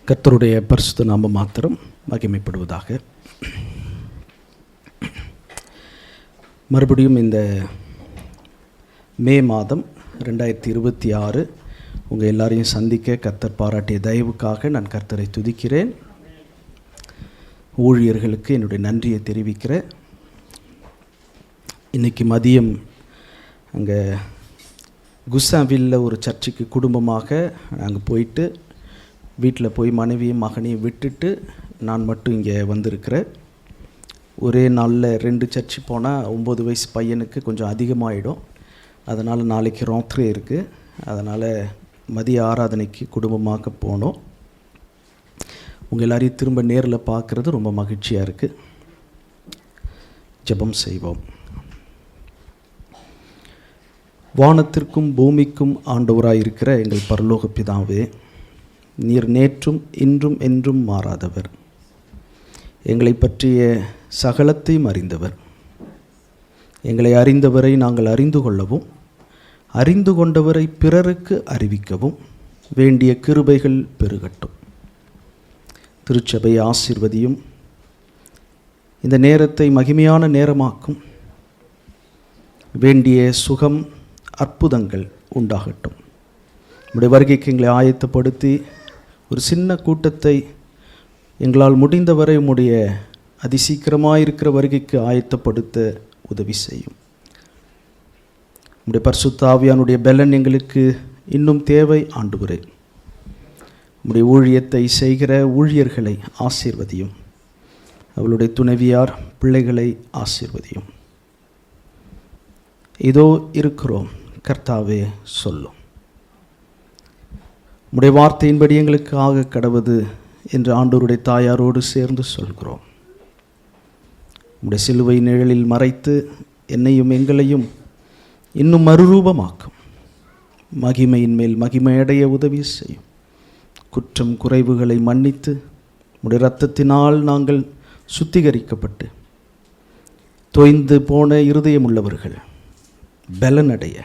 கர்த்தருடைய பரிசுத்த நாமம் மாத்திரம் மகிமைப்படுவதாக. மறுபடியும் இந்த மே மாதம் 2026 உங்கள் எல்லாரையும் சந்திக்க கர்த்தர் பாராட்டிய தயவுக்காக நான் கர்த்தரை துதிக்கிறேன். ஊழியர்களுக்கு என்னுடைய நன்றியை தெரிவிக்கிறேன். இன்றைக்கி மதியம் அங்கே குசாவில்ல ஒரு சர்ச்சுக்கு குடும்பமாக நாங்கள் போயிட்டு வீட்டில் போய் மனைவியும் மகனையும் விட்டுட்டு நான் மட்டும் இங்கே வந்திருக்கிறேன். ஒரே நாளில் 2 சர்ச்சு போனால் 9 வயசு பையனுக்கு கொஞ்சம் அதிகமாகிடும். அதனால் நாளைக்கு ராத்திரி இருக்குது. அதனால் மதிய ஆராதனைக்கு குடும்பமாக போனோம். உங்கள் எல்லாரையும் திரும்ப நேரில் பார்க்குறது ரொம்ப மகிழ்ச்சியாக இருக்குது. ஜெபம் செய்வோம். வானத்திற்கும் பூமிக்கும் ஆண்டவராக இருக்கிற எங்கள் பரலோக பிதாவே, நீர் நேற்றும் இன்றும் என்றும் மாறாதவர். எங்களை பற்றிய சகலத்தையும் அறிந்தவர். எங்களை அறிந்தவரை நாங்கள் அறிந்து கொள்ளவும், அறிந்து கொண்டவரை பிறருக்கு அறிவிக்கவும் வேண்டிய கிருபைகள் பெருகட்டும். திருச்சபை ஆசீர்வதியும். இந்த நேரத்தை மகிமையான நேரமாக்கும். வேண்டிய சுகம் அற்புதங்கள் உண்டாகட்டும். உம்முடைய வருகைக்கு எங்களை ஆயத்தப்படுத்தி ஒரு சின்ன கூட்டத்தை எங்களால் முடிந்தவரை உம்முடைய அதிசீக்கிரமாக இருக்கிற வருகைக்கு ஆயத்தப்படுத்த உதவி செய்யும். உம்முடைய பரிசுத்த ஆவியானுடைய பெலன் எங்களுக்கு இன்னும் தேவை ஆண்டவரே. உம்முடைய ஊழியத்தை செய்கிற ஊழியர்களை ஆசீர்வதியும். அவளுடைய துணைவியார் பிள்ளைகளை ஆசீர்வதியும். இதோ இருக்கிறோம் கர்த்தாவே, சொல்லும். உம்முடைய வார்த்தையின்படி எங்களுக்கு ஆக கடவது என்று ஆண்டவருடைய தாயாரோடு சேர்ந்து சொல்கிறோம். உம்முடைய சிலுவை நிழலில் மறைத்து என்னையும் எங்களையும் இன்னும் மறுரூபமாக்கும். மகிமையின் மேல் மகிமையடைய உதவி செய்யும். குற்றம் குறைவுகளை மன்னித்து உம்முடைய இரத்தத்தினால் நாங்கள் சுத்திகரிக்கப்பட்டு தொய்ந்து போன இருதயம் உள்ளவர்கள் பலனடைய,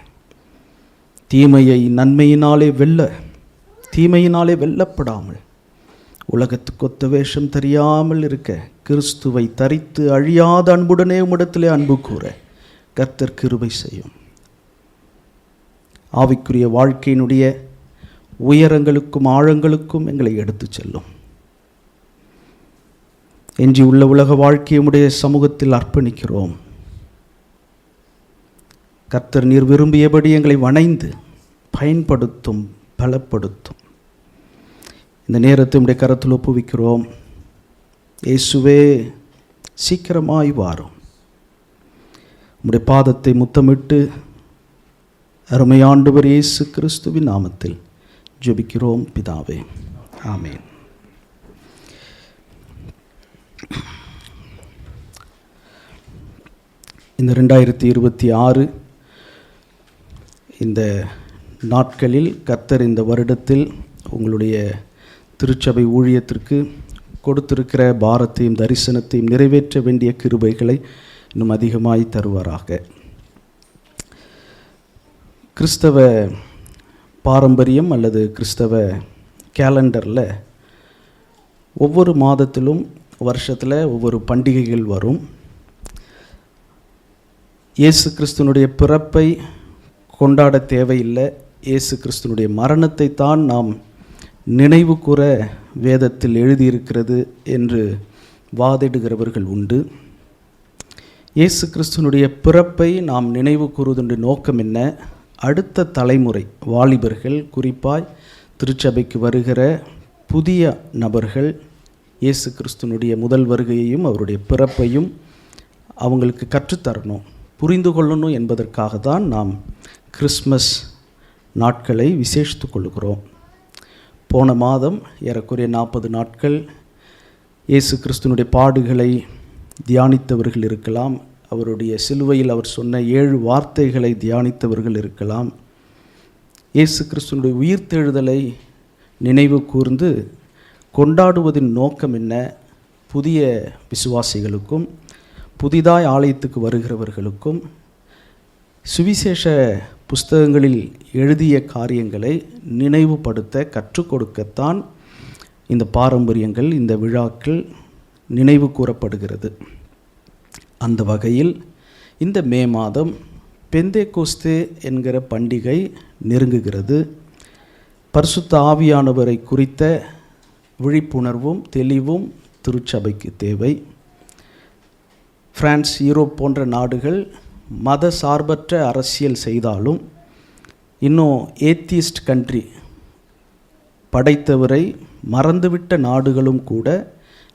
தீமையை நன்மையினாலே தீமையினாலே வெல்லப்படாமல் உலகத்துக்கொத்த வேஷம் தெரியாமல் இருக்க கிறிஸ்துவை தரித்து அழியாத அன்புடனே உம்மிடத்திலே அன்பு கூற கர்த்தர் கிருபை செய்யும். ஆவிக்குரிய வாழ்க்கையினுடைய உயரங்களுக்கும் ஆழங்களுக்கும் எங்களை எடுத்து செல்லும். எஞ்சி உள்ள உலக வாழ்க்கையுடைய சமூகத்தில் அர்ப்பணிக்கிறோம். கர்த்தர் நீர் விரும்பியபடி எங்களை வணைந்து பயன்படுத்தும், பலப்படுத்தும். இந்த நேரத்தை உம்முடைய கரத்தில் ஒப்புவிக்கிறோம். இயேசுவே, சீக்கிரமாய் வாரும். உம்முடைய பாதத்தை முத்தமிட்டு அருமையாண்டவர் இயேசு கிறிஸ்துவின் நாமத்தில் ஜெபிக்கிறோம் பிதாவே, ஆமென். இந்த 2026 இந்த நாட்களில் கர்த்தர் இந்த வருடத்தில் உங்களுடைய திருச்சபை ஊழியத்திற்கு கொடுத்திருக்கிற பாரத்தையும் தரிசனத்தையும் நிறைவேற்ற வேண்டிய கிருபைகளை இன்னும் அதிகமாய் தருவாராக. கிறிஸ்தவ பாரம்பரியம் அல்லது கிறிஸ்தவ கேலண்டரில் ஒவ்வொரு மாதத்திலும் வருஷத்தில் ஒவ்வொரு பண்டிகைகள் வரும். இயேசு கிறிஸ்துனுடைய பிறப்பை கொண்டாட தேவையில்லை, இயேசு கிறிஸ்துனுடைய மரணத்தை தான் நாம் நினைவு கூற வேதத்தில் எழுதியிருக்கிறது என்று வாதிடுகிறவர்கள் உண்டு. இயேசு கிறிஸ்துனுடைய பிறப்பை நாம் நினைவு கூறுவதனுடைய நோக்கம் என்ன? அடுத்த தலைமுறை வாலிபர்கள், குறிப்பாய் திருச்சபைக்கு வருகிற புதிய நபர்கள் இயேசு கிறிஸ்துனுடைய முதல் வருகையையும் அவருடைய பிறப்பையும் அவங்களுக்கு கற்றுத்தரணும், புரிந்து கொள்ளணும் என்பதற்காக தான் நாம் கிறிஸ்மஸ் நாட்களை விசேஷித்து கொள்கிறோம். போன மாதம் ஏறக்குறைய 40 நாட்கள் இயேசு கிறிஸ்துனுடைய பாடுகளை தியானித்தவர்கள் இருக்கலாம். அவருடைய சிலுவையில் அவர் சொன்ன 7 வார்த்தைகளை தியானித்தவர்கள் இருக்கலாம். இயேசு கிறிஸ்துனுடைய உயிர்த்தெழுதலை நினைவு கூர்ந்து கொண்டாடுவதின் நோக்கம் என்ன? புதிய விசுவாசிகளுக்கும் புதிதாய் ஆலயத்துக்கு வருகிறவர்களுக்கும் சுவிசேஷ புஸ்தகங்களில் எழுதிய காரியங்களை நினைவுபடுத்த கற்றுக் கொடுக்கத்தான் இந்த பாரம்பரியங்கள், இந்த விழாக்கள் நினைவு கூறப்படுகிறது. அந்த வகையில் இந்த மே மாதம் பெந்தேகோஸ்தே என்கிற பண்டிகை நெருங்குகிறது. பரிசுத்த ஆவியானவரை குறித்த விழிப்புணர்வும் தெளிவும் திருச்சபைக்கு தேவை. பிரான்ஸ், யூரோப் போன்ற நாடுகள் மத சார்பற்ற அரசியல் செய்தாலும் இன்னும் ஏத்தியிஸ்ட் கண்ட்ரி படைத்தவரை மறந்துவிட்ட நாடுகளும் கூட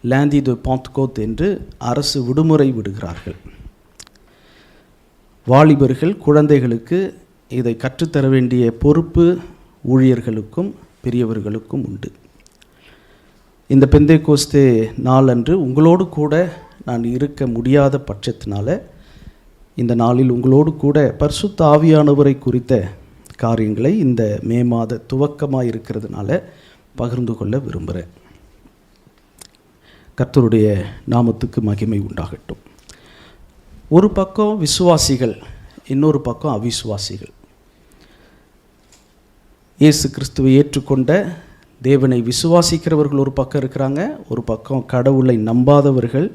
லேந்தி து பாந்த்கோத் என்று அரசு விடுமுறை விடுகிறார்கள். வாலிபர்கள், குழந்தைகளுக்கு இதை கற்றுத்தர வேண்டிய பொறுப்பு ஊழியர்களுக்கும் பெரியவர்களுக்கும் உண்டு. இந்த பெந்தேகோஸ்தே நாளன்று உங்களோடு கூட நான் இருக்க முடியாத பட்சத்தினால இந்த நாளில் உங்களோடு கூட பரிசுத்த ஆவியானவரை குறித்த காரியங்களை இந்த மே மாத துவக்கமாக இருக்கிறதுனால பகிர்ந்து கொள்ள விரும்புகிறேன். கர்த்தருடைய நாமத்துக்கு மகிமை உண்டாகட்டும். ஒரு பக்கம் விசுவாசிகள், இன்னொரு பக்கம் அவிசுவாசிகள். இயேசு கிறிஸ்துவை ஏற்றுக்கொண்ட தேவனை விசுவாசிக்கிறவர்கள் ஒரு பக்கம் இருக்கிறாங்க, ஒரு பக்கம் கடவுளை நம்பாதவர்கள்,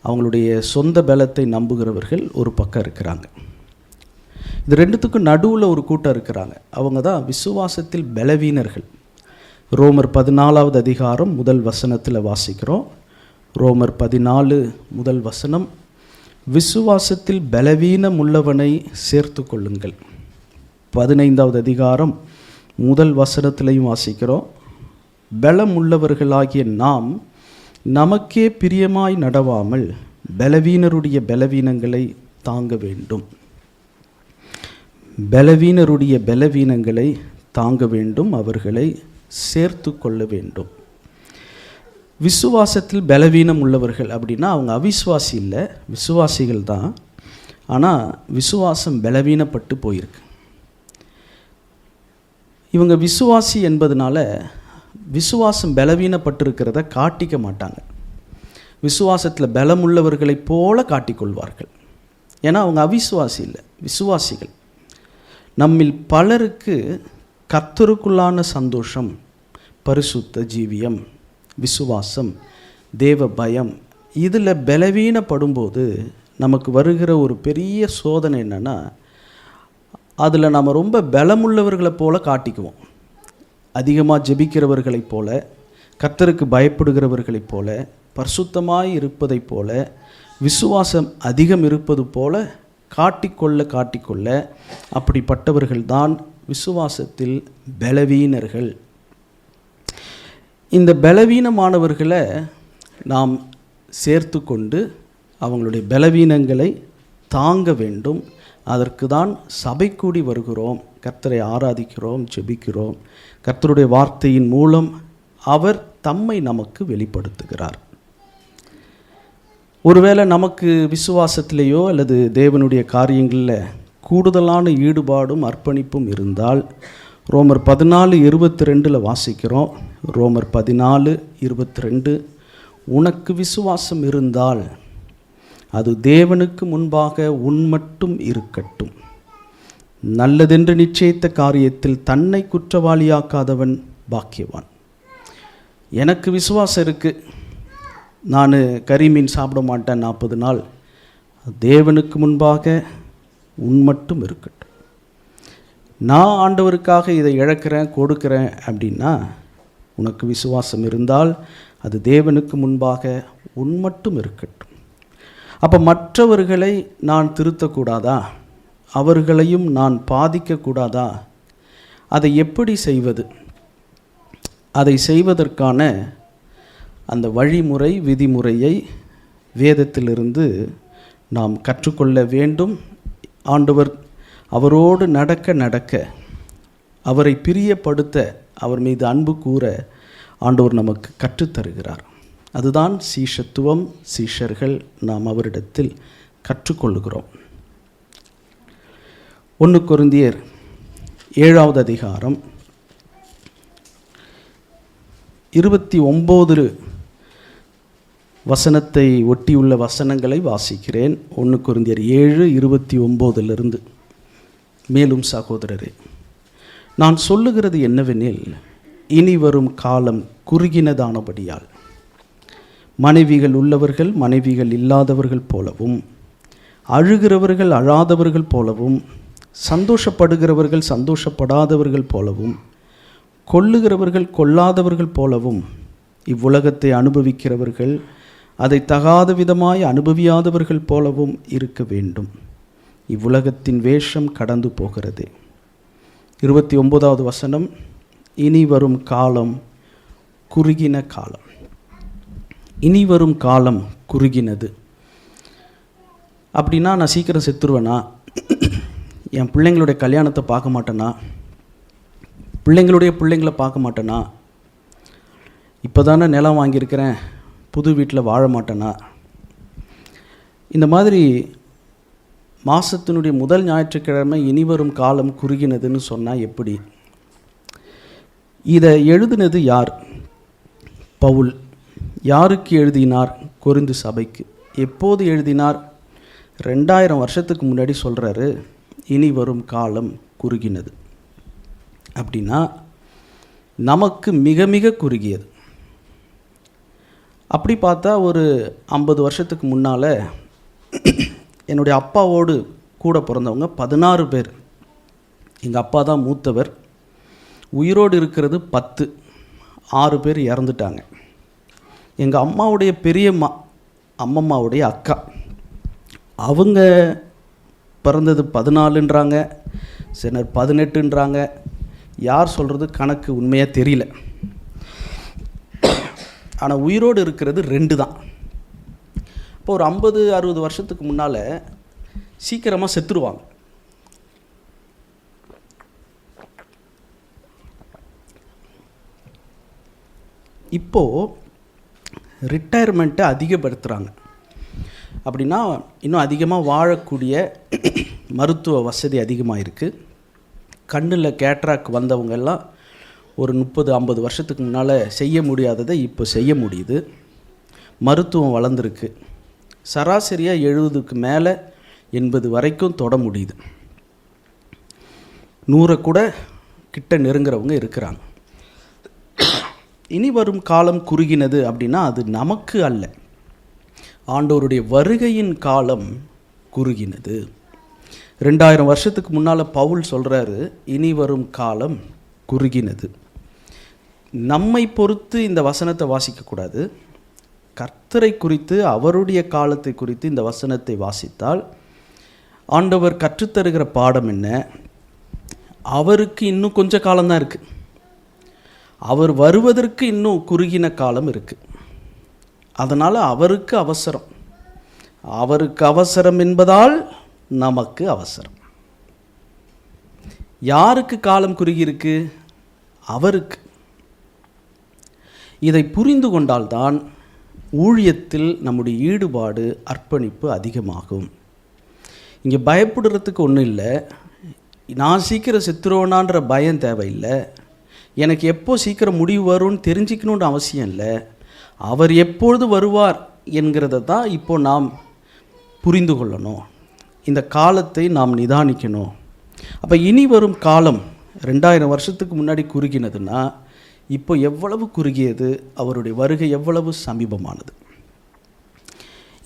அவங்களுடைய சொந்த பலத்தை நம்புகிறவர்கள் ஒரு பக்கம் இருக்கிறாங்க. இது ரெண்டுத்துக்கும் நடுவில் ஒரு கூட்டம் இருக்கிறாங்க. அவங்க தான் விசுவாசத்தில் பலவீனர்கள். ரோமர் 14வது அதிகாரம் முதல் வசனத்தில் வாசிக்கிறோம். ரோமர் 14 முதல் வசனம், விசுவாசத்தில் பலவீனம் உள்ளவனை சேர்த்து கொள்ளுங்கள். 15வது அதிகாரம் முதல் வசனத்திலையும் வாசிக்கிறோம், பலம் உள்ளவர்களாகிய நாம் நமக்கே பிரியமாய் நடவாமல் பலவீனருடைய பலவீனங்களை தாங்க வேண்டும். பலவீனருடைய பலவீனங்களை தாங்க வேண்டும், அவர்களை சேர்த்து கொள்ள வேண்டும். விசுவாசத்தில் பலவீனம் உள்ளவர்கள் அப்படின்னா அவங்க அவிசுவாசி இல்லை, விசுவாசிகள் தான். ஆனால் விசுவாசம் பலவீனப்பட்டு போயிருக்கு. இவங்க விசுவாசி என்பதனால விசுவாசம் பலவீனப்பட்டிருக்கிறத காட்டிக்க மாட்டாங்க. விசுவாசத்தில் பலமுள்ளவர்களைப் போல காட்டிக்கொள்வார்கள். ஏன்னா அவங்க அவிசுவாசி இல்லை, விசுவாசிகள். நம்மில் பலருக்கு கர்த்தருக்குள்ளான சந்தோஷம், பரிசுத்த ஜீவியம், விசுவாசம், தேவ பயம், இதில் பலவீனப்படும்போது நமக்கு வருகிற ஒரு பெரிய சோதனை என்னென்னா, அதில் நம்ம ரொம்ப பலமுள்ளவர்களை போல காட்டிக்குவோம். அதிகமாக ஜெபிக்கிறவர்களைப் போல, கர்த்தருக்கு பயப்படுகிறவர்களைப் போல, பரிசுத்தமாய் இருப்பதைப் போல, விசுவாசம் அதிகம் இருப்பது போல காட்டிக்கொள்ள அப்படிப்பட்டவர்கள்தான் விசுவாசத்தில் பலவீனர்கள். இந்த பலவீனமானவர்களை நாம் சேர்த்து கொண்டு அவங்களுடைய பலவீனங்களை தாங்க வேண்டும். அதற்கு தான் சபை கூடி வருகிறோம், கர்த்தரை ஆராதிக்கிறோம், ஜெபிக்கிறோம். கர்த்தருடைய வார்த்தையின் மூலம் அவர் தம்மை நமக்கு வெளிப்படுத்துகிறார். ஒருவேளை நமக்கு விசுவாசத்திலேயோ அல்லது தேவனுடைய காரியங்களில் கூடுதலான ஈடுபாடும் அர்ப்பணிப்பும் இருந்தால், ரோமர் 14:22 வாசிக்கிறோம். ரோமர் 14:22, உனக்கு விசுவாசம் இருந்தால் அது தேவனுக்கு முன்பாக உன் மட்டும் இருக்கட்டும். நல்லதென்று நிச்சயித்த காரியத்தில் தன்னை குற்றவாளியாக்காதவன் பாக்கியவான். எனக்கு விசுவாசம் இருக்குது, நான் கறிமீன் சாப்பிட மாட்டேன் 40 நாள், தேவனுக்கு முன்பாக உன் மட்டும் இருக்கட்டும். நான் ஆண்டவருக்காக இதை இழக்கிறேன் கொடுக்கிறேன் அப்படின்னா, உனக்கு விசுவாசம் இருந்தால் அது தேவனுக்கு முன்பாக உன் மட்டும் இருக்கட்டும். அப்போ மற்றவர்களை நான் திருத்தக்கூடாதா? அவர்களையும் நான் பாதிக்கக்கூடாதா? அதை எப்படி செய்வது? அதை செய்வதற்கான அந்த வழிமுறை, விதிமுறையை வேதத்திலிருந்து நாம் கற்றுக்கொள்ள வேண்டும். ஆண்டவர் அவரோடு நடக்க அவரை பிரியப்படுத்த, அவர் மீது அன்பு கூற ஆண்டவர் நமக்கு கற்றுத்தருகிறார். அதுதான் சீஷத்துவம். சீஷர்கள் நாம் அவரிடத்தில் கற்றுக்கொள்ளுகிறோம். 1 கொரிந்தியர் 7வது அதிகாரம் 29 வசனத்தை ஒட்டியுள்ள வசனங்களை வாசிக்கிறேன். 1 கொரிந்தியர் 7:29 மேலும் சகோதரரே, நான் சொல்லுகிறது என்னவெனில், இனி வரும் காலம் குறுகினதானபடியால் மனைவிகள் உள்ளவர்கள் மனைவிகள் இல்லாதவர்கள் போலவும், அழுகிறவர்கள் அழாதவர்கள் போலவும், சந்தோஷப்படுகிறவர்கள் சந்தோஷப்படாதவர்கள் போலவும், கொல்லுகிறவர்கள் கொல்லாதவர்கள் போலவும், இவ்வுலகத்தை அனுபவிக்கிறவர்கள் அதை தகாத விதமாய் அனுபவியாதவர்கள் போலவும் இருக்க வேண்டும். இவ்வுலகத்தின் வேஷம் கடந்து போகிறது. 29வது வசனம், இனி வரும் காலம் குறுகின காலம். இனி வரும் காலம் குறுகினது அப்படின்னா நான் சீக்கிரம் செத்துருவேனா, என் பிள்ளைங்களுடைய கல்யாணத்தை பார்க்க மாட்டேனா, பிள்ளைங்களுடைய பிள்ளைங்களை பார்க்க மாட்டேனா, இப்போ தானே நிலம் வாங்கியிருக்கிறேன் புது வீட்டில் வாழ மாட்டேனா, இந்த மாதிரி மாதத்தினுடைய முதல் ஞாயிற்றுக்கிழமை இனி வரும் காலம் குறுகினதுன்னு சொன்னால் எப்படி? இதை எழுதினது யார்? பவுல். யாருக்கு எழுதினார்? கொரிந்து சபைக்கு. எப்போது எழுதினார்? 2000 வருஷத்துக்கு முன்னாடி சொல்கிறாரு இனி வரும் காலம் குறுகினது. அப்படின்னா நமக்கு மிக மிக குறுகியது. அப்படி பார்த்தா ஒரு 50 வருஷத்துக்கு முன்னால் என்னுடைய அப்பாவோடு கூட பிறந்தவங்க 16 பேர். எங்கள் அப்பா தான் மூத்தவர். உயிரோடு இருக்கிறது 10. 6 பேர் இறந்துட்டாங்க. எங்கள் அம்மாவுடைய பெரிய அம்மம்மாவுடைய அக்கா, அவங்க பிறந்தது 14ன்றாங்க, சிலர் 18ன்றாங்க. யார் சொல்கிறது கணக்கு உண்மையாக தெரியல. ஆனால் உயிரோடு இருக்கிறது 2 தான். இப்போ ஒரு 50-60 வருஷத்துக்கு முன்னால் சீக்கிரமாக செத்துருவாங்க. இப்போது ரிட்டையர்மெண்ட்டை அதிகப்படுத்துகிறாங்க. அப்படின்னா இன்னும் அதிகமாக வாழக்கூடிய மருத்துவ வசதி அதிகமாக இருக்குது. கண்ணில் கேட்ராக் வந்தவங்கெல்லாம் ஒரு 30-50 வருஷத்துக்கு முன்னால் செய்ய முடியாததை இப்போ செய்ய முடியுது. மருத்துவம் வளர்ந்துருக்கு. சராசரியாக 70க்கு மேலே 80 வரைக்கும் தொட முடியுது. 100 கூட கிட்ட நெருங்குறவங்க இருக்கிறாங்க. இனி வரும் காலம் குறுகினது அப்படின்னா அது நமக்கு அல்ல, ஆண்டவருடைய வருகையின் காலம் குறுகினது. 2000 வருஷத்துக்கு முன்னால் பவுல் சொல்கிறாரு இனி வரும் காலம் குறுகினது. நம்மை பொறுத்து இந்த வசனத்தை வாசிக்கக்கூடாது. கர்த்தரை குறித்து, அவருடைய காலத்தை குறித்து இந்த வசனத்தை வாசித்தால் ஆண்டவர் கற்றுத்தருகிற பாடம் என்ன? அவருக்கு இன்னும் கொஞ்ச காலம்தான் இருக்குது. அவர் வருவதற்கு இன்னும் குறுகின காலம் இருக்குது. அதனால் அவருக்கு அவசரம். அவருக்கு அவசரம் என்பதால் நமக்கு அவசரம். யாருக்கு காலம் குறுகி இருக்கு? அவருக்கு. இதை புரிந்து கொண்டால்தான் ஊழியத்தில் நம்முடைய ஈடுபாடு, அர்ப்பணிப்பு அதிகமாகும். இங்கே பயப்படுறதுக்கு ஒன்றும் இல்லை. நான் சீக்கிரம் செத்துருவேனான்ற பயம் தேவையில்லை. எனக்கு எப்போ சீக்கிரம் முடிவு வரும்னு தெரிஞ்சிக்கணுன்ற அவசியம் இல்லை. அவர் எப்பொழுது வருவார் என்கிறத தான் இப்போ நாம் புரிந்து கொள்ளணும். இந்த காலத்தை நாம் நிதானிக்கணும். அப்போ இனி வரும் காலம் 2000 வருஷத்துக்கு முன்னாடி குறுகினதுன்னா இப்போ எவ்வளவு குறுகியது, அவருடைய வருகை எவ்வளவு சமீபமானது.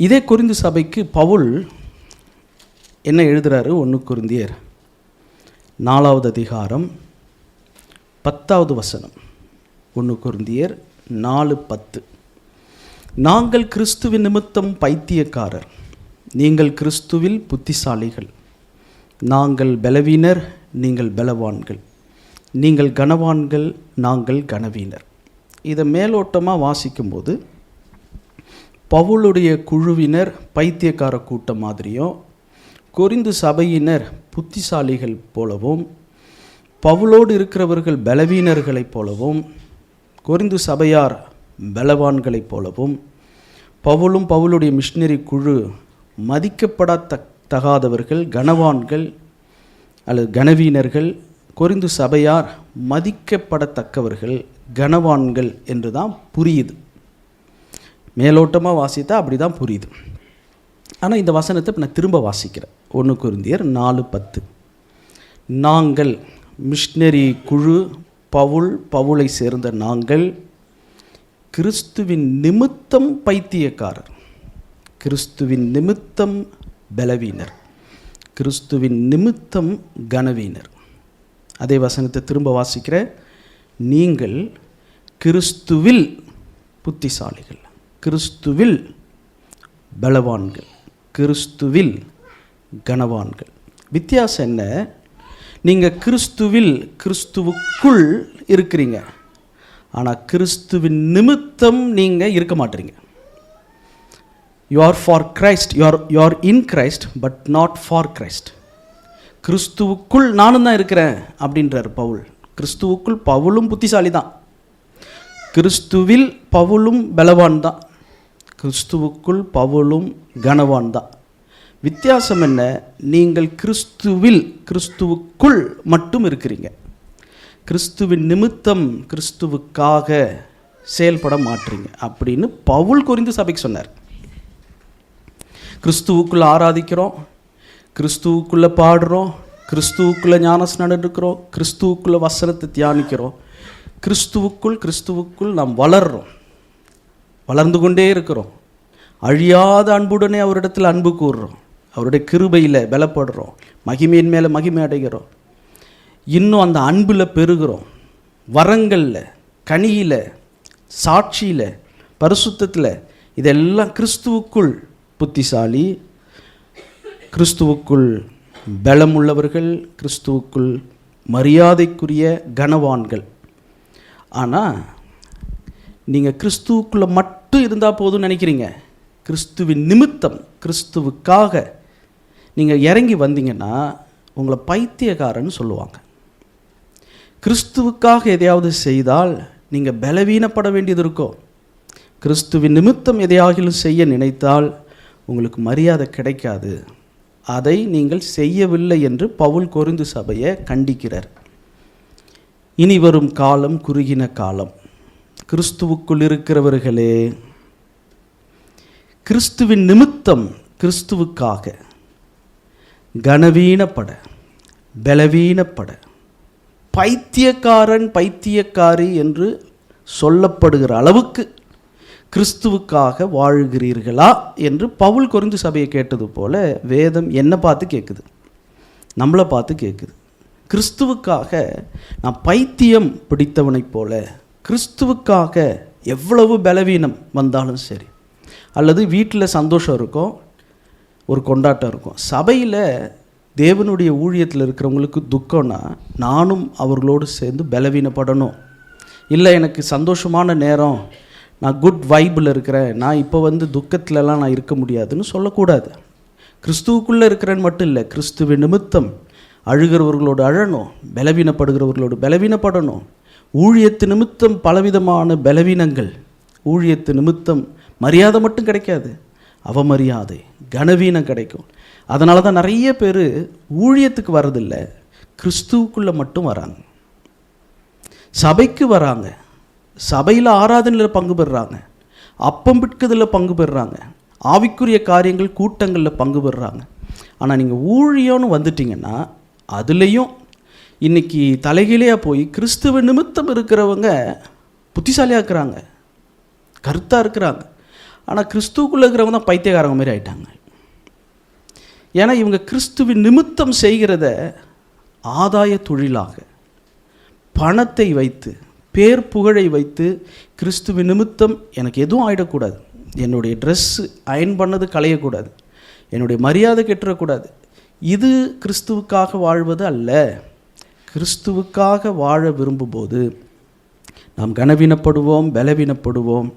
இதே கொரிந்து சபைக்கு பவுல் என்ன எழுதுகிறாரு? 1 கொரிந்தியர் 4வது அதிகாரம் 10வது வசனம். 1 கொரிந்தியர் 4:10. நாங்கள் கிறிஸ்துவின் நிமித்தம் பைத்தியக்காரர், நீங்கள் கிறிஸ்துவில் புத்திசாலிகள். நாங்கள் பலவீனர், நீங்கள் பலவான்கள். நீங்கள் கனவான்கள், நாங்கள் கனவீனர். இதை மேலோட்டமாக வாசிக்கும்போது பவுலுடைய குழுவினர் பைத்தியக்கார கூட்டம் மாதிரியும், கொரிந்து சபையினர் புத்திசாலிகள் போலவும், பவுலோடு இருக்கிறவர்கள் பலவீனர்களைப் போலவும், கொரிந்து சபையார் பலவான்களைப் போலவும், பவுலும் பவுலுடைய மிஷினரி குழு மதிக்கப்படத்தகாதவர்கள், கனவான்கள் அல்லது கனவீனர்கள், கொரிந்து சபையார் மதிக்கப்படத்தக்கவர்கள், கனவான்கள் என்று தான் புரியுது. மேலோட்டமாக வாசித்தா அப்படி தான் புரியுது. ஆனால் இந்த வசனத்தை இப்போ நான் திரும்ப வாசிக்கிறேன். 1 கொரிந்தியர் 4:10. நாங்கள், மிஷினரி குழு, பவுலை சேர்ந்த நாங்கள், கிறிஸ்துவின் நிமித்தம் பைத்தியக்காரர், கிறிஸ்துவின் நிமித்தம் பலவீனர், கிறிஸ்துவின் நிமித்தம் கனவீனர். அதே வசனத்தை திரும்ப வாசிக்கிற, நீங்கள் கிறிஸ்துவில் புத்திசாலிகள், கிறிஸ்துவில் பலவான்கள், கிறிஸ்துவில் கனவான்கள். வித்தியாசம் என்ன? நீங்கள் கிறிஸ்துவில், கிறிஸ்துவுக்குள் இருக்கிறீங்க, ஆனால் கிறிஸ்துவின் நிமித்தம் நீங்கள் இருக்க மாட்டீங்க. You are for Christ, you are in Christ but not for Christ. கிறிஸ்துவுக்குள் நானும் தான் இருக்கிறேன் அப்படின்றார் பவுல். கிறிஸ்துவுக்குள் பவுலும் புத்திசாலி தான், கிறிஸ்துவில் பவுலும் பலவான் தான், கிறிஸ்துவுக்குள் பவுலும் கனவான் தான். வித்தியாசம் என்ன? நீங்கள் கிறிஸ்துவில், கிறிஸ்துவுக்குள் மட்டும் இருக்கிறீங்க. கிறிஸ்துவின் நிமித்தம், கிறிஸ்துவுக்காக செயல்பட மாட்டீங்க அப்படின்னு பவுல் கொரிந்து சபைக்கு சொன்னார். கிறிஸ்துவுக்குள்ளே ஆராதிக்கிறோம், கிறிஸ்துவுக்குள்ளே பாடுறோம், கிறிஸ்துவுக்குள்ளே ஞானஸ்நானம் எடுக்கிறோம், கிறிஸ்துவுக்குள்ளே வசனத்தை தியானிக்கிறோம். கிறிஸ்துவுக்குள் நாம் வளர்கிறோம், வளர்ந்து கொண்டே இருக்கிறோம். அழியாத அன்புடனே அவரிடத்தில் அன்பு கூறுறோம், அவருடைய கிருபையில் பலப்படுறோம், மகிமையின் மேலே மகிமை அடைகிறோம். இன்னும் அந்த அன்பில் பெருகிறோம், வரங்களில், கனியில், சாட்சியில், பரிசுத்தத்தில். இதெல்லாம் கிறிஸ்துவுக்குள் புத்திசாலி, கிறிஸ்துவுக்குள் பலமுள்ளவர்கள், கிறிஸ்துவுக்குள் மரியாதைக்குரிய கனவான்கள். ஆனால் நீங்கள் கிறிஸ்துவுக்குள்ளே மட்டும் இருந்தால் போதும்னு நினைக்கிறீங்க. கிறிஸ்துவின் நிமித்தம், கிறிஸ்துவுக்காக நீங்கள் இறங்கி வந்தீங்கன்னா உங்களை பைத்தியக்காரன்னு சொல்லுவாங்க. கிறிஸ்துவுக்காக எதையாவது செய்தால் நீங்கள் பலவீனப்பட வேண்டியது இருக்கும். கிறிஸ்துவின் நிமித்தம் எதையாகிலும் செய்ய நினைத்தால் உங்களுக்கு மரியாதை கிடைக்காது. அதை நீங்கள் செய்யவில்லை என்று பவுல் கொரிந்து சபையை கண்டிக்கிறார். இனி வரும் காலம் குறுகின காலம். கிறிஸ்துவுக்குள் இருக்கிறவர்களே, கிறிஸ்துவின் நிமித்தம், கிறிஸ்துவுக்காக கனவீனப்பட, பலவீனப்பட, பைத்தியக்காரன் பைத்தியக்காரி என்று சொல்லப்படுகிற அளவுக்கு கிறிஸ்துவுக்காக வாழ்கிறீர்களா என்று பவுல் கொரிந்து சபையை கேட்டது போல வேதம் என்ன பார்த்து கேட்குது, நம்மளை பார்த்து கேட்குது. கிறிஸ்துவுக்காக நான் பைத்தியம் பிடித்தவனைப் போல, கிறிஸ்துவுக்காக எவ்வளவு பலவீனம் வந்தாலும் சரி, அல்லது வீட்டில் சந்தோஷம் இருக்கும், ஒரு கொண்டாட்டம் இருக்கும், சபையில் தேவனுடைய ஊழியத்தில் இருக்கிறவங்களுக்கு துக்கம்னா நானும் அவர்களோடு சேர்ந்து பலவீனப்படணும். இல்லை எனக்கு சந்தோஷமான நேரம், நான் குட் வைபிள் இருக்கிறேன், நான் இப்போ துக்கத்திலலாம் நான் இருக்க முடியாதுன்னு சொல்லக்கூடாது. கிறிஸ்துவுக்குள்ளே இருக்கிறேன்னு மட்டும் இல்லை, கிறிஸ்துவின் நிமித்தம் அழுகிறவர்களோடு அழணும், பலவீனப்படுகிறவர்களோடு பலவீனப்படணும். ஊழியத்து நிமித்தம் பலவிதமான பலவீனங்கள், ஊழியத்து நிமித்தம் மரியாதை மட்டும் கிடைக்காது, அவமரியாதை, கனவீனம் கிடைக்கும். அதனால தான் நிறைய பேர் ஊழியத்துக்கு வர்றதில்லை, கிறிஸ்துவுக்குள்ளே மட்டும் வராங்க, சபைக்கு வராங்க, சபையில் ஆராதனையில் பங்கு பெறுறாங்க, அப்பம் பிட்கிறதுல பங்கு பெறுறாங்க, ஆவிக்குரிய காரியங்கள் கூட்டங்களில் பங்கு பெறுறாங்க. ஆனால் நீங்கள் ஊழியம்னு வந்துட்டிங்கன்னா அதுலேயும் இன்றைக்கி தலைகீழையாக போய் கிறிஸ்துவ நிமித்தம் இருக்கிறவங்க புத்திசாலியாக இருக்கிறாங்க, கருத்தாக இருக்கிறாங்க. ஆனால் கிறிஸ்துவுக்குள்ளே இருக்கிறவங்க தான் பைத்தியக்காரங்க மாதிரி ஆயிட்டாங்க. ஏன்னா இவங்க கிறிஸ்துவின் நிமித்தம் செய்கிறத ஆதாய தொழிலாக, பணத்தை வைத்து, பேர் புகழை வைத்து, கிறிஸ்துவின் நிமித்தம் எனக்கு எதுவும் ஆகிடக்கூடாது, என்னுடைய ட்ரெஸ்ஸு அயன் பண்ணது களையக்கூடாது, என்னுடைய மரியாதை கெட்டுறக்கூடாது, இது கிறிஸ்துவுக்காக வாழ்வது அல்ல. கிறிஸ்துவுக்காக வாழ விரும்பும்போது நாம் கனவீனப்படுவோம், பலவீனப்படுவோம்,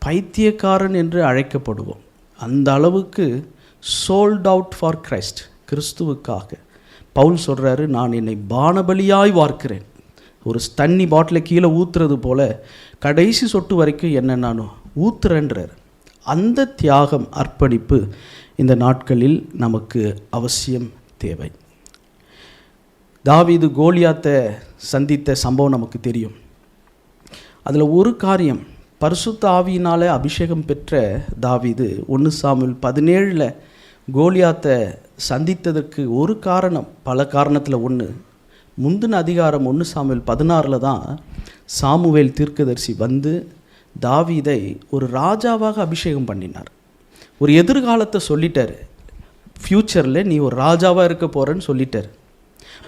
பைத்தியக்காரன் என்று அழைக்கப்படுவோம். அந்த அளவுக்கு சோல்ட் அவுட் ஃபார் கிரைஸ்ட், கிறிஸ்துவுக்காக. பவுல் சொல்கிறாரு, நான் என்னை பானபலியாய் வார்க்கிறேன். ஒரு தண்ணி பாட்டிலை கீழே ஊற்றுறது போல் கடைசி சொட்டு வரைக்கும் என்ன நான் ஊற்றுறேன்றார். அந்த தியாகம், அர்ப்பணிப்பு இந்த நாட்களில் நமக்கு அவசியம் தேவை. தாவீது கோலியாத்தை சந்தித்த சம்பவம் நமக்கு தெரியும். அதில் ஒரு காரியம், பரிசுத்த ஆவியினால் அபிஷேகம் பெற்ற தாவீது 1 சாமுவேல் 17 கோலியாத்தை சந்தித்ததற்கு ஒரு காரணம், பல காரணத்தில் ஒன்று. முந்தின அதிகாரம் 1 சாமுவேல் 16 தான் சாமுவேல் தீர்க்கதரிசி வந்து தாவீதை ஒரு ராஜாவாக அபிஷேகம் பண்ணினார். ஒரு எதிர்காலத்தை சொல்லிட்டார். ஃப்யூச்சரில் நீ ஒரு ராஜாவாக இருக்க போகிறேன்னு சொல்லிட்டார்.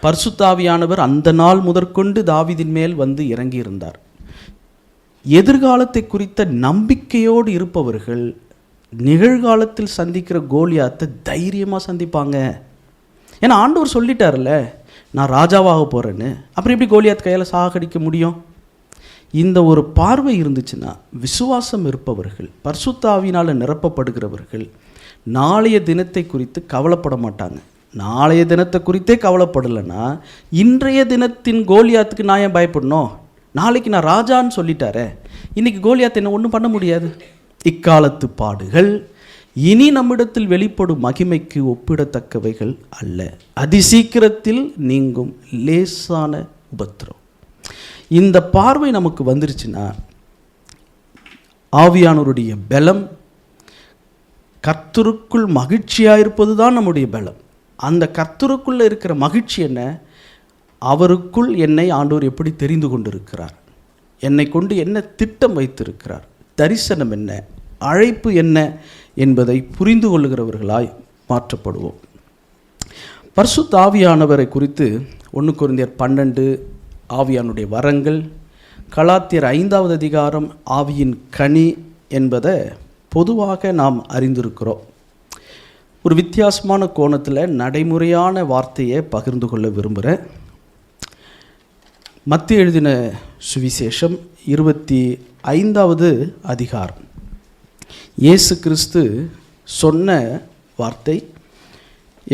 பரிசுத்த ஆவியானவர் அந்த நாள் முதற்கொண்டு தாவீதின் மேல் வந்து இறங்கி இருந்தார். எதிர்காலத்தை குறித்த நம்பிக்கையோடு இருப்பவர்கள் நிகழ்காலத்தில் சந்திக்கிற கோலியாத்தை தைரியமாக சந்திப்பாங்க. ஏன்னா ஆண்டவர் சொல்லிட்டார்ல, நான் ராஜாவாக போகிறேன்னு. அப்புறம் எப்படி கோலியாத் கையால் சாகடிக்க முடியும்? இந்த ஒரு பார்வை இருந்துச்சுன்னா விசுவாசம் இருப்பவர்கள், பரிசுத்த ஆவியினால் நிரப்பப்படுகிறவர்கள் நாளைய தினத்தை குறித்து கவலைப்பட மாட்டாங்க. நாளைய தினத்தை குறித்தே கவலைப்படலைன்னா இன்றைய தினத்தின் கோலியாத்துக்கு நான் ஏன் பயப்படணும்? நாளைக்கு நான் ராஜான்னு சொல்லிட்டாரே, இன்றைக்கி கோலியாத் என்ன ஒன்றும் பண்ண முடியாது. இக்காலத்து பாடுகள் இனி நம்மிடத்தில் வெளிப்படும் மகிமைக்கு ஒப்பிடத்தக்கவைகள் அல்ல. அதிசீக்கிரத்தில் நீங்கும் லேசான உபத்திரம். இந்த பார்வை நமக்கு வந்துருச்சுன்னா ஆவியானவருடைய பலம், கர்த்தருக்குள் மகிழ்ச்சியாக இருப்பது தான் நம்முடைய பலம். அந்த கர்த்தருக்குள்ளே இருக்கிற மகிழ்ச்சி என்ன? அவருக்குள் என்னை ஆண்டவர் எப்படி தெரிந்து கொண்டிருக்கிறார், என்னை கொண்டு என்ன திட்டம் வைத்திருக்கிறார், தரிசனம் என்ன, அழைப்பு என்ன என்பதை புரிந்து கொள்ளுகிறவர்களாய் மாற்றப்படுவோம். பரிசுத்த ஆவியானவரை குறித்து 1 கொரிந்தியர் 12 ஆவியானுடைய வரங்கள், கலாத்தியர் 5வது அதிகாரம் ஆவியின் கனி என்பதை பொதுவாக நாம் அறிந்திருக்கிறோம். ஒரு வித்தியாசமான கோணத்தில் நடைமுறையான வார்த்தையை பகிர்ந்து கொள்ள விரும்புகிறேன். மத்தேயு எழுதின சுவிசேஷம் 25வது அதிகாரம். இயேசு கிறிஸ்து சொன்ன வார்த்தை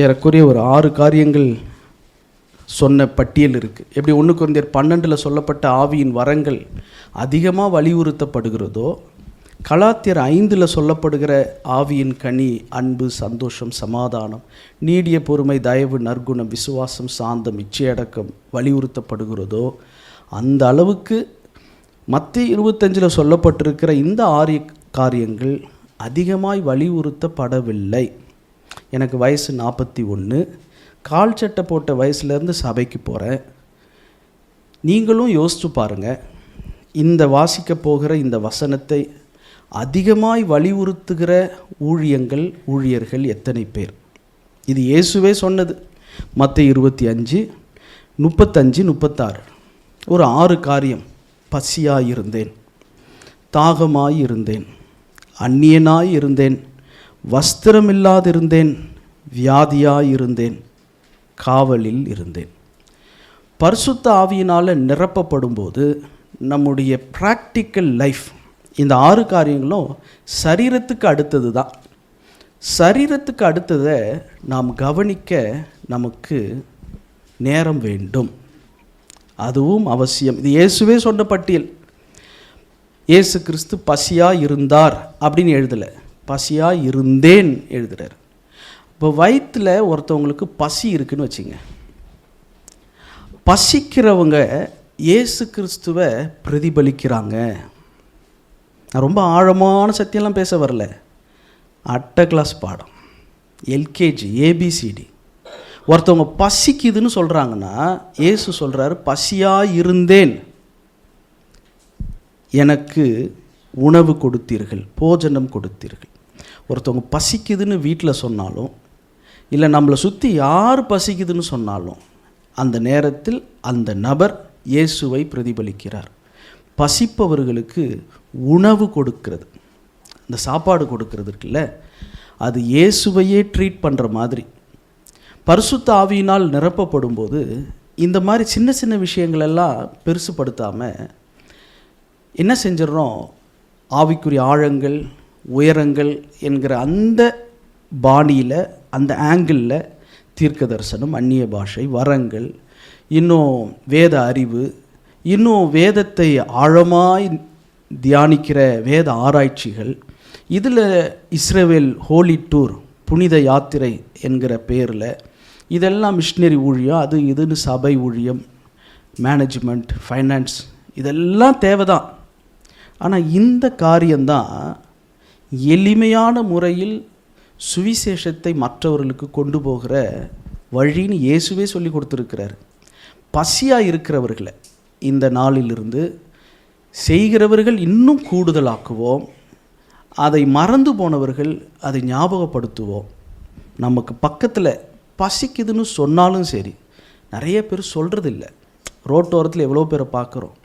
ஏறக்குறைய ஒரு 6 காரியங்கள் சொன்ன பட்டியல் இருக்குது. எப்படி 1 கொரிந்தியர் 12 சொல்லப்பட்ட ஆவியின் வரங்கள் அதிகமாக வலியுறுத்தப்படுகிறதோ, கலாத்தியர் 5 சொல்லப்படுகிற ஆவியின் கனி அன்பு, சந்தோஷம், சமாதானம், நீடிய பொறுமை, தயவு, நற்குணம், விசுவாசம், சாந்தம், இச்சையடக்கம் வலியுறுத்தப்படுகிறதோ, அந்த அளவுக்கு மத்தேயு 25 சொல்லப்பட்டிருக்கிற இந்த 6 காரியங்கள் அதிகமாய் வலியுறுத்தப்படவில்லை. எனக்கு வயசு 41, கால் சட்டை போட்ட வயசுலேருந்து சபைக்கு போகிறேன். நீங்களும் யோசித்து பாருங்கள், இந்த வாசிக்க போகிற இந்த வசனத்தை அதிகமாய் வலியுறுத்துகிற ஊழியர்கள் எத்தனை பேர்? இது இயேசுவே சொன்னது. மத்தேயு 25, 35, 36 ஒரு 6 காரியம். பசியாயிருந்தேன், தாகமாயிருந்தேன், அந்நியனாயிருந்தேன், வஸ்திரமில்லாதிருந்தேன், வியாதியாயிருந்தேன், காவலில் இருந்தேன். பரிசுத்த ஆவியினால் நிரப்பப்படும் போது நம்முடைய ப்ராக்டிக்கல் லைஃப், இந்த 6 காரியங்களும் சரீரத்துக்கு அடுத்தது தான். சரீரத்துக்கு அடுத்ததை நாம் கவனிக்க நமக்கு நேரம் வேண்டும், அதுவும் அவசியம். இது இயேசுவே சொன்ன பட்டியல். இயேசு கிறிஸ்து பசியாக இருந்தார் அப்படின்னு எழுதலை, பசியாக இருந்தேன் எழுதுகிறார். இப்போ வயிற்றில் ஒருத்தவங்களுக்கு பசி இருக்குன்னு வச்சுங்க, பசிக்கிறவங்க இயேசு கிறிஸ்துவை பிரதிபலிக்கிறாங்க. நான் ரொம்ப ஆழமான சத்தியம்லாம் பேச வரல, அட்டை கிளாஸ் பாடம், எல்கேஜி, ஏபிசிடி. ஒருத்தவங்க பசிக்குதுன்னு சொல்கிறாங்கன்னா இயேசு சொல்கிறாரு, பசியாக இருந்தேன், எனக்கு உணவு கொடுத்தீர்கள், போஜனம் கொடுத்தீர்கள். ஒருத்தவங்க பசிக்குதுன்னு வீட்டில் சொன்னாலும், இல்லை நம்மளை சுற்றி யார் பசிக்குதுன்னு சொன்னாலும், அந்த நேரத்தில் அந்த நபர் இயேசுவை பிரதிபலிக்கிறார். பசிப்பவர்களுக்கு உணவு கொடுக்கிறது, அந்த சாப்பாடு கொடுக்கறது இருக்குல்ல, அது இயேசுவையே ட்ரீட் பண்ணுற மாதிரி. பரிசுத்த ஆவியினால் நிரப்பப்படும் போது இந்த மாதிரி சின்ன சின்ன விஷயங்களெல்லாம் பெருசுப்படுத்தாமல் என்ன செஞ்சிடறோம், ஆவிக்குரிய ஆழங்கள், உயரங்கள் என்கிற அந்த பாணியில், அந்த ஆங்கிளில் தீர்க்க தரிசனம், அந்நிய பாஷை, வரங்கள், இன்னும் வேத அறிவு, இன்னும் வேதத்தை ஆழமாய் தியானிக்கிற வேத ஆராய்ச்சிகள், இதில் இஸ்ரவேல் ஹோலி டூர், புனித யாத்திரை என்கிற பேரில் இதெல்லாம் மிஷினரி ஊழியம், அது இதுன்னு சபை ஊழியம், மேனேஜ்மெண்ட், ஃபைனான்ஸ், இதெல்லாம் தேவைதான். ஆனால் இந்த காரியம்தான் எளிமையான முறையில் சுவிசேஷத்தை மற்றவர்களுக்கு கொண்டு போகிற வழின்னு இயேசுவே சொல்லி கொடுத்துருக்கிறார். பசியாக இருக்கிறவர்களை இந்த நாளிலிருந்து செய்கிறவர்கள் இன்னும் கூடுதலாக்குவோம், அதை மறந்து போனவர்கள் அதை ஞாபகப்படுத்துவோம். நமக்கு பக்கத்தில் பசிக்குதுன்னு சொன்னாலும் சரி, நிறைய பேர் சொல்கிறதில்ல. ரோட்டோரத்தில் எவ்வளோ பேரை பார்க்குறோம்.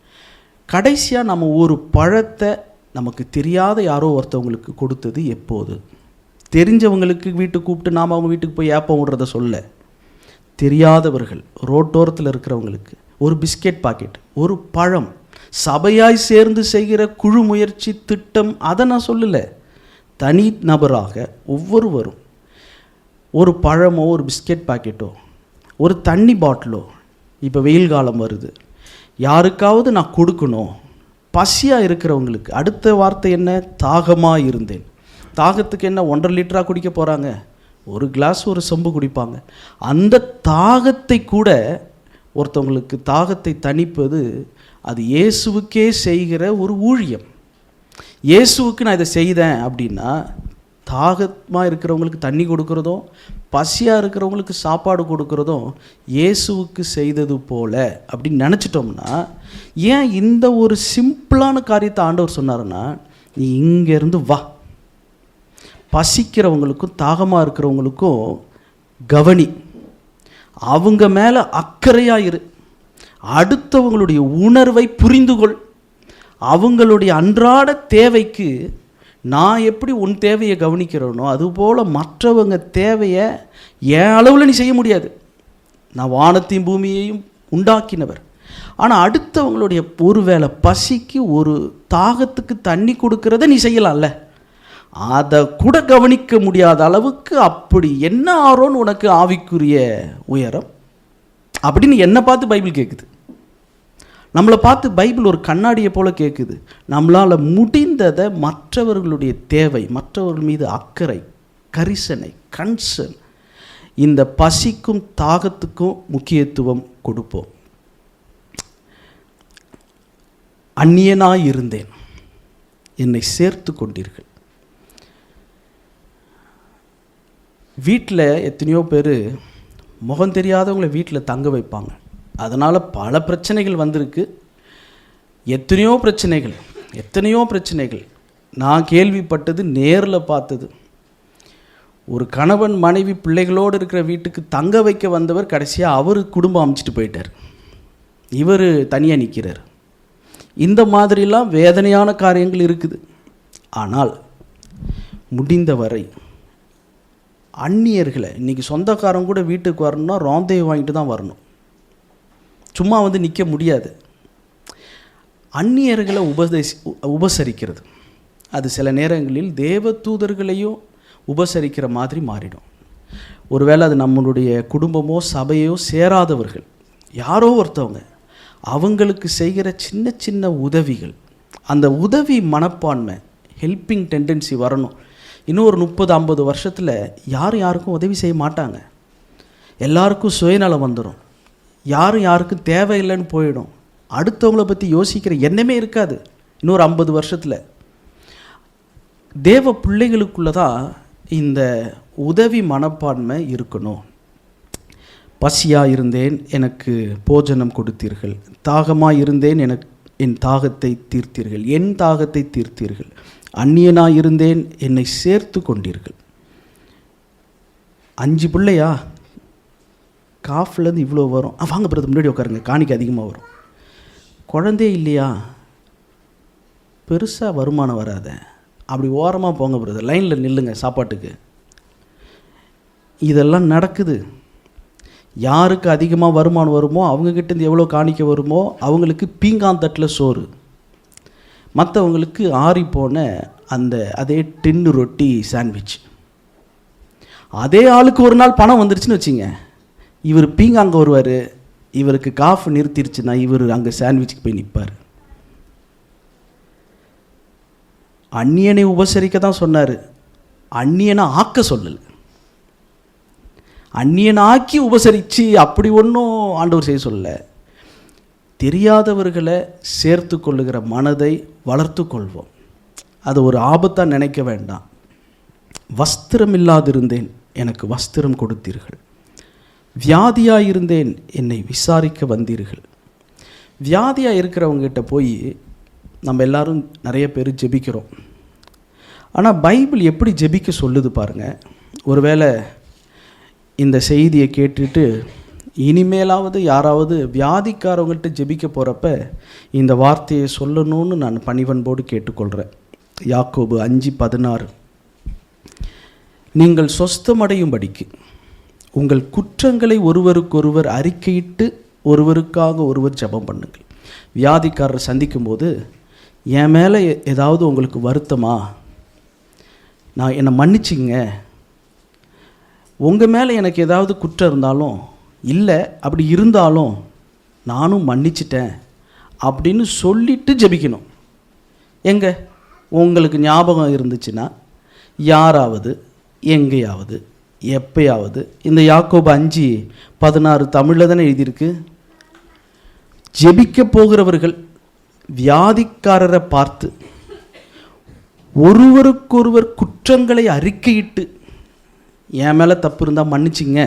கடைசியாக நம்ம ஒரு பழத்தை நமக்கு தெரியாத யாரோ ஒருத்தவங்களுக்கு கொடுத்தது எப்போது? தெரிஞ்சவங்களுக்கு வீட்டுக்கு கூப்பிட்டு நாம் அவங்க வீட்டுக்கு போய் ஏப்பம் விடுறத சொல்ல, தெரியாதவர்கள் ரோட்டோரத்தில் இருக்கிறவங்களுக்கு ஒரு பிஸ்கெட் பாக்கெட், ஒரு பழம், சபையாய் சேர்ந்து செய்கிற குழு முயற்சி திட்டம், அதை நான் சொல்லலை. தனி நபராக ஒவ்வொருவரும் ஒரு பழமோ ஒரு பிஸ்கெட் பாக்கெட்டோ ஒரு தண்ணி பாட்டிலோ, இப்போ வெயில் காலம் வருது, யாருக்காவது நான் கொடுக்கணும். பசியாக இருக்கிறவங்களுக்கு அடுத்த வார்த்தை என்ன? தாகமாக இருந்தேன். தாகத்துக்கு என்ன 1.5 லிட்டராக குடிக்க போகிறாங்க? ஒரு கிளாஸ் ஒரு சொம்பு குடிப்பாங்க. அந்த தாகத்தை கூட ஒருத்தவங்களுக்கு தாகத்தை தணிப்பது அது இயேசுவுக்கே செய்கிற ஒரு ஊழியம். இயேசுவுக்கு நான் இதை செய்தேன் அப்படின்னா, தாகமாக இருக்கிறவங்களுக்கு தண்ணி கொடுக்குறதும் பசியாக இருக்கிறவங்களுக்கு சாப்பாடு கொடுக்குறதும் இயேசுவுக்கு செய்தது போல அப்படின்னு நினச்சிட்டோம்னா, ஏன் இந்த ஒரு சிம்பிளான காரியத்தை ஆண்டவர் சொன்னார்னா, நீ இங்கேருந்து வா, பசிக்கிறவங்களுக்கும் தாகமாக இருக்கிறவங்களுக்கும் கவனி, அவங்க மேலே அக்கறையாக இரு, அடுத்தவங்களுடைய உணர்வை புரிந்து கொள், அவங்களுடைய அன்றாட தேவைக்கு நான் எப்படி உன் தேவையை கவனிக்கிறேனோ அதுபோல் மற்றவங்க தேவையை என் அளவில் நீ செய்ய முடியாது. நான் வானத்தையும் பூமியையும் உண்டாக்கினவர். ஆனால் அடுத்தவங்களுடைய ஒருவேளை பசிக்கு ஒரு தாகத்துக்கு தண்ணி கொடுக்கறத நீ செய்யலாம்ல, அதை கூட கவனிக்க முடியாத அளவுக்கு அப்படி என்ன ஆரோன்னு உனக்கு ஆவிக்குரிய உயரம் அப்படின்னு என்னை பார்த்து பைபிள் கேட்குது. நம்மளை பார்த்து பைபிள் ஒரு கண்ணாடியை போல் கேட்குது. நம்மளால் முடிந்ததை மற்றவர்களுடைய தேவை, மற்றவர்கள் மீது அக்கறை, கரிசனை, கன்சர்ன், இந்த பசிக்கும் தாகத்துக்கும் முக்கியத்துவம் கொடுப்போம். அந்நியனாய் இருந்தேன், என்னை சேர்த்து கொண்டீர்கள். வீட்டில் எத்தனையோ பேர் முகம் தெரியாதவங்களை வீட்டில் தங்க வைப்பாங்க. அதனால் பல பிரச்சனைகள் வந்திருக்கு. எத்தனையோ பிரச்சனைகள் நான் கேள்விப்பட்டது, நேரில் பார்த்தது. ஒரு கணவன் மனைவி பிள்ளைகளோடு இருக்கிற வீட்டுக்கு தங்க வைக்க வந்தவர் கடைசியாக அவர் குடும்பம் அமைச்சிட்டு போயிட்டார், இவர் தனியாக நிற்கிறார். இந்த மாதிரிலாம் வேதனையான காரியங்கள் இருக்குது. ஆனால் முடிந்தவரை அந்நியர்களை, இன்றைக்கி சொந்தக்காரங்க கூட வீட்டுக்கு வரணும்னா ரோந்தையை வாங்கிட்டு தான் வரணும், சும்மா வந்து நிற்க முடியாது. அந்நியர்களை உபசரிக்கிறது அது சில நேரங்களில் தேவ தூதர்களையும் உபசரிக்கிற மாதிரி மாறிடும். ஒருவேளை அது நம்மளுடைய குடும்பமோ சபையோ சேராதவர்கள் யாரோ ஒருத்தவங்க, அவங்களுக்கு செய்கிற சின்ன சின்ன உதவிகள், அந்த உதவி மனப்பான்மை, ஹெல்பிங் டெண்டன்சி வரணும். இன்னும் ஒரு 30-50 வருஷத்தில் யாருக்கும் உதவி செய்ய மாட்டாங்க. எல்லாருக்கும் சுயநலம் வந்துடும், யாருக்கும் தேவையில்லைன்னு போயிடும், அடுத்தவங்களை பற்றி யோசிக்கிற எண்ணமே இருக்காது. இன்னொரு 50 வருஷத்தில் தேவ பிள்ளைகளுக்குள்ளே தான் இந்த உதவி மனப்பான்மை இருக்கணும். பசியாக இருந்தேன், எனக்கு போஜனம் கொடுத்தீர்கள், தாகமாக இருந்தேன், என் தாகத்தை தீர்த்தீர்கள், என் தாகத்தை தீர்த்தீர்கள், அந்நியனாக இருந்தேன், என்னை சேர்த்து கொண்டீர்கள். 5 பிள்ளையா? காஃப்லேருந்து இவ்வளோ வரும். வாங்க பிரதர் முன்னாடி உட்காருங்க, காணிக்க அதிகமாக வரும். குழந்தையே இல்லையா? பெருசாக வருமானம் வராத, அப்படி ஓரமாக போங்க பிரதர், லைனில் நில்லுங்க சாப்பாட்டுக்கு. இதெல்லாம் நடக்குது. யாருக்கு அதிகமாக வருமானம் வருமோ அவங்கக்கிட்டேருந்து எவ்வளோ காணிக்க வருமோ அவங்களுக்கு பீங்காந்தட்டில் சோறு, மற்றவங்களுக்கு ஆறிப்போன அதே டின்னு ரொட்டி சாண்ட்விச். அதே ஆளுக்கு ஒரு நாள் பணம் வந்துருச்சுன்னு வச்சுங்க, இவர் பீங்க அங்கே வருவார், இவருக்கு காஃப் நிறுத்திருச்சுன்னா இவர் அங்கே சாண்ட்விச்சுக்கு போய் நிற்பார். அந்நியனை உபசரிக்க தான் சொன்னார், அந்நியனை ஆக்க சொல்லலை. அந்நியனாக்கி உபசரித்து அப்படி ஒன்றும் ஆண்டவர் செய்ய சொல்ல. தெரியாதவர்களை சேர்த்து கொள்ளுகிற மனதை வளர்த்து கொள்வோம். அது ஒரு ஆபத்தாக நினைக்க வேண்டாம். வஸ்திரம் இல்லாதிருந்தேன், எனக்கு வஸ்திரம் கொடுத்தீர்கள். வியாதியாக இருந்தேன், என்னை விசாரிக்க வந்தீர்கள். வியாதியாக இருக்கிறவங்ககிட்ட போய் நம்ம எல்லாரும் நிறைய பேர் ஜெபிக்கிறோம். ஆனால் பைபிள் எப்படி ஜெபிக்க சொல்லுது பாருங்கள். ஒருவேளை இந்த செய்தியை கேட்டுட்டு இனிமேலாவது யாராவது வியாதிக்காரவங்கள்ட்ட ஜெபிக்க போகிறப்ப இந்த வார்த்தையை சொல்லணும்னு நான் பணிவன்போடு கேட்டுக்கொள்கிறேன். யாக்கோபு 5:16, நீங்கள் சொஸ்தமடையும்படிக்கு உங்கள் குற்றங்களை ஒருவருக்கொருவர் அறிக்கையிட்டு ஒருவருக்காக ஒருவர் ஜெபம் பண்ணுங்கள். வியாதிக்காரரை சந்திக்கும்போது, என் மேலே ஏதாவது உங்களுக்கு வருத்தமா, நான் என்னை மன்னிச்சிங்க, உங்கள் மேலே எனக்கு ஏதாவது குற்றம் இருந்தாலும், இல்லை அப்படி இருந்தாலும் நானும் மன்னிச்சிட்டேன் அப்படின்னு சொல்லிட்டு ஜெபிக்கணும். எங்கே உங்களுக்கு ஞாபகம் இருந்துச்சுன்னா யாராவது எங்கேயாவது எப்பயாவது இந்த யாக்கோபு 5:16 தமிழில் தானே எழுதியிருக்கு. ஜெபிக்க போகிறவர்கள் வியாதிக்காரரை பார்த்து ஒருவருக்கொருவர் குற்றங்களை அறிக்கையிட்டு, என் மேலே தப்பு இருந்தால் மன்னிச்சிங்க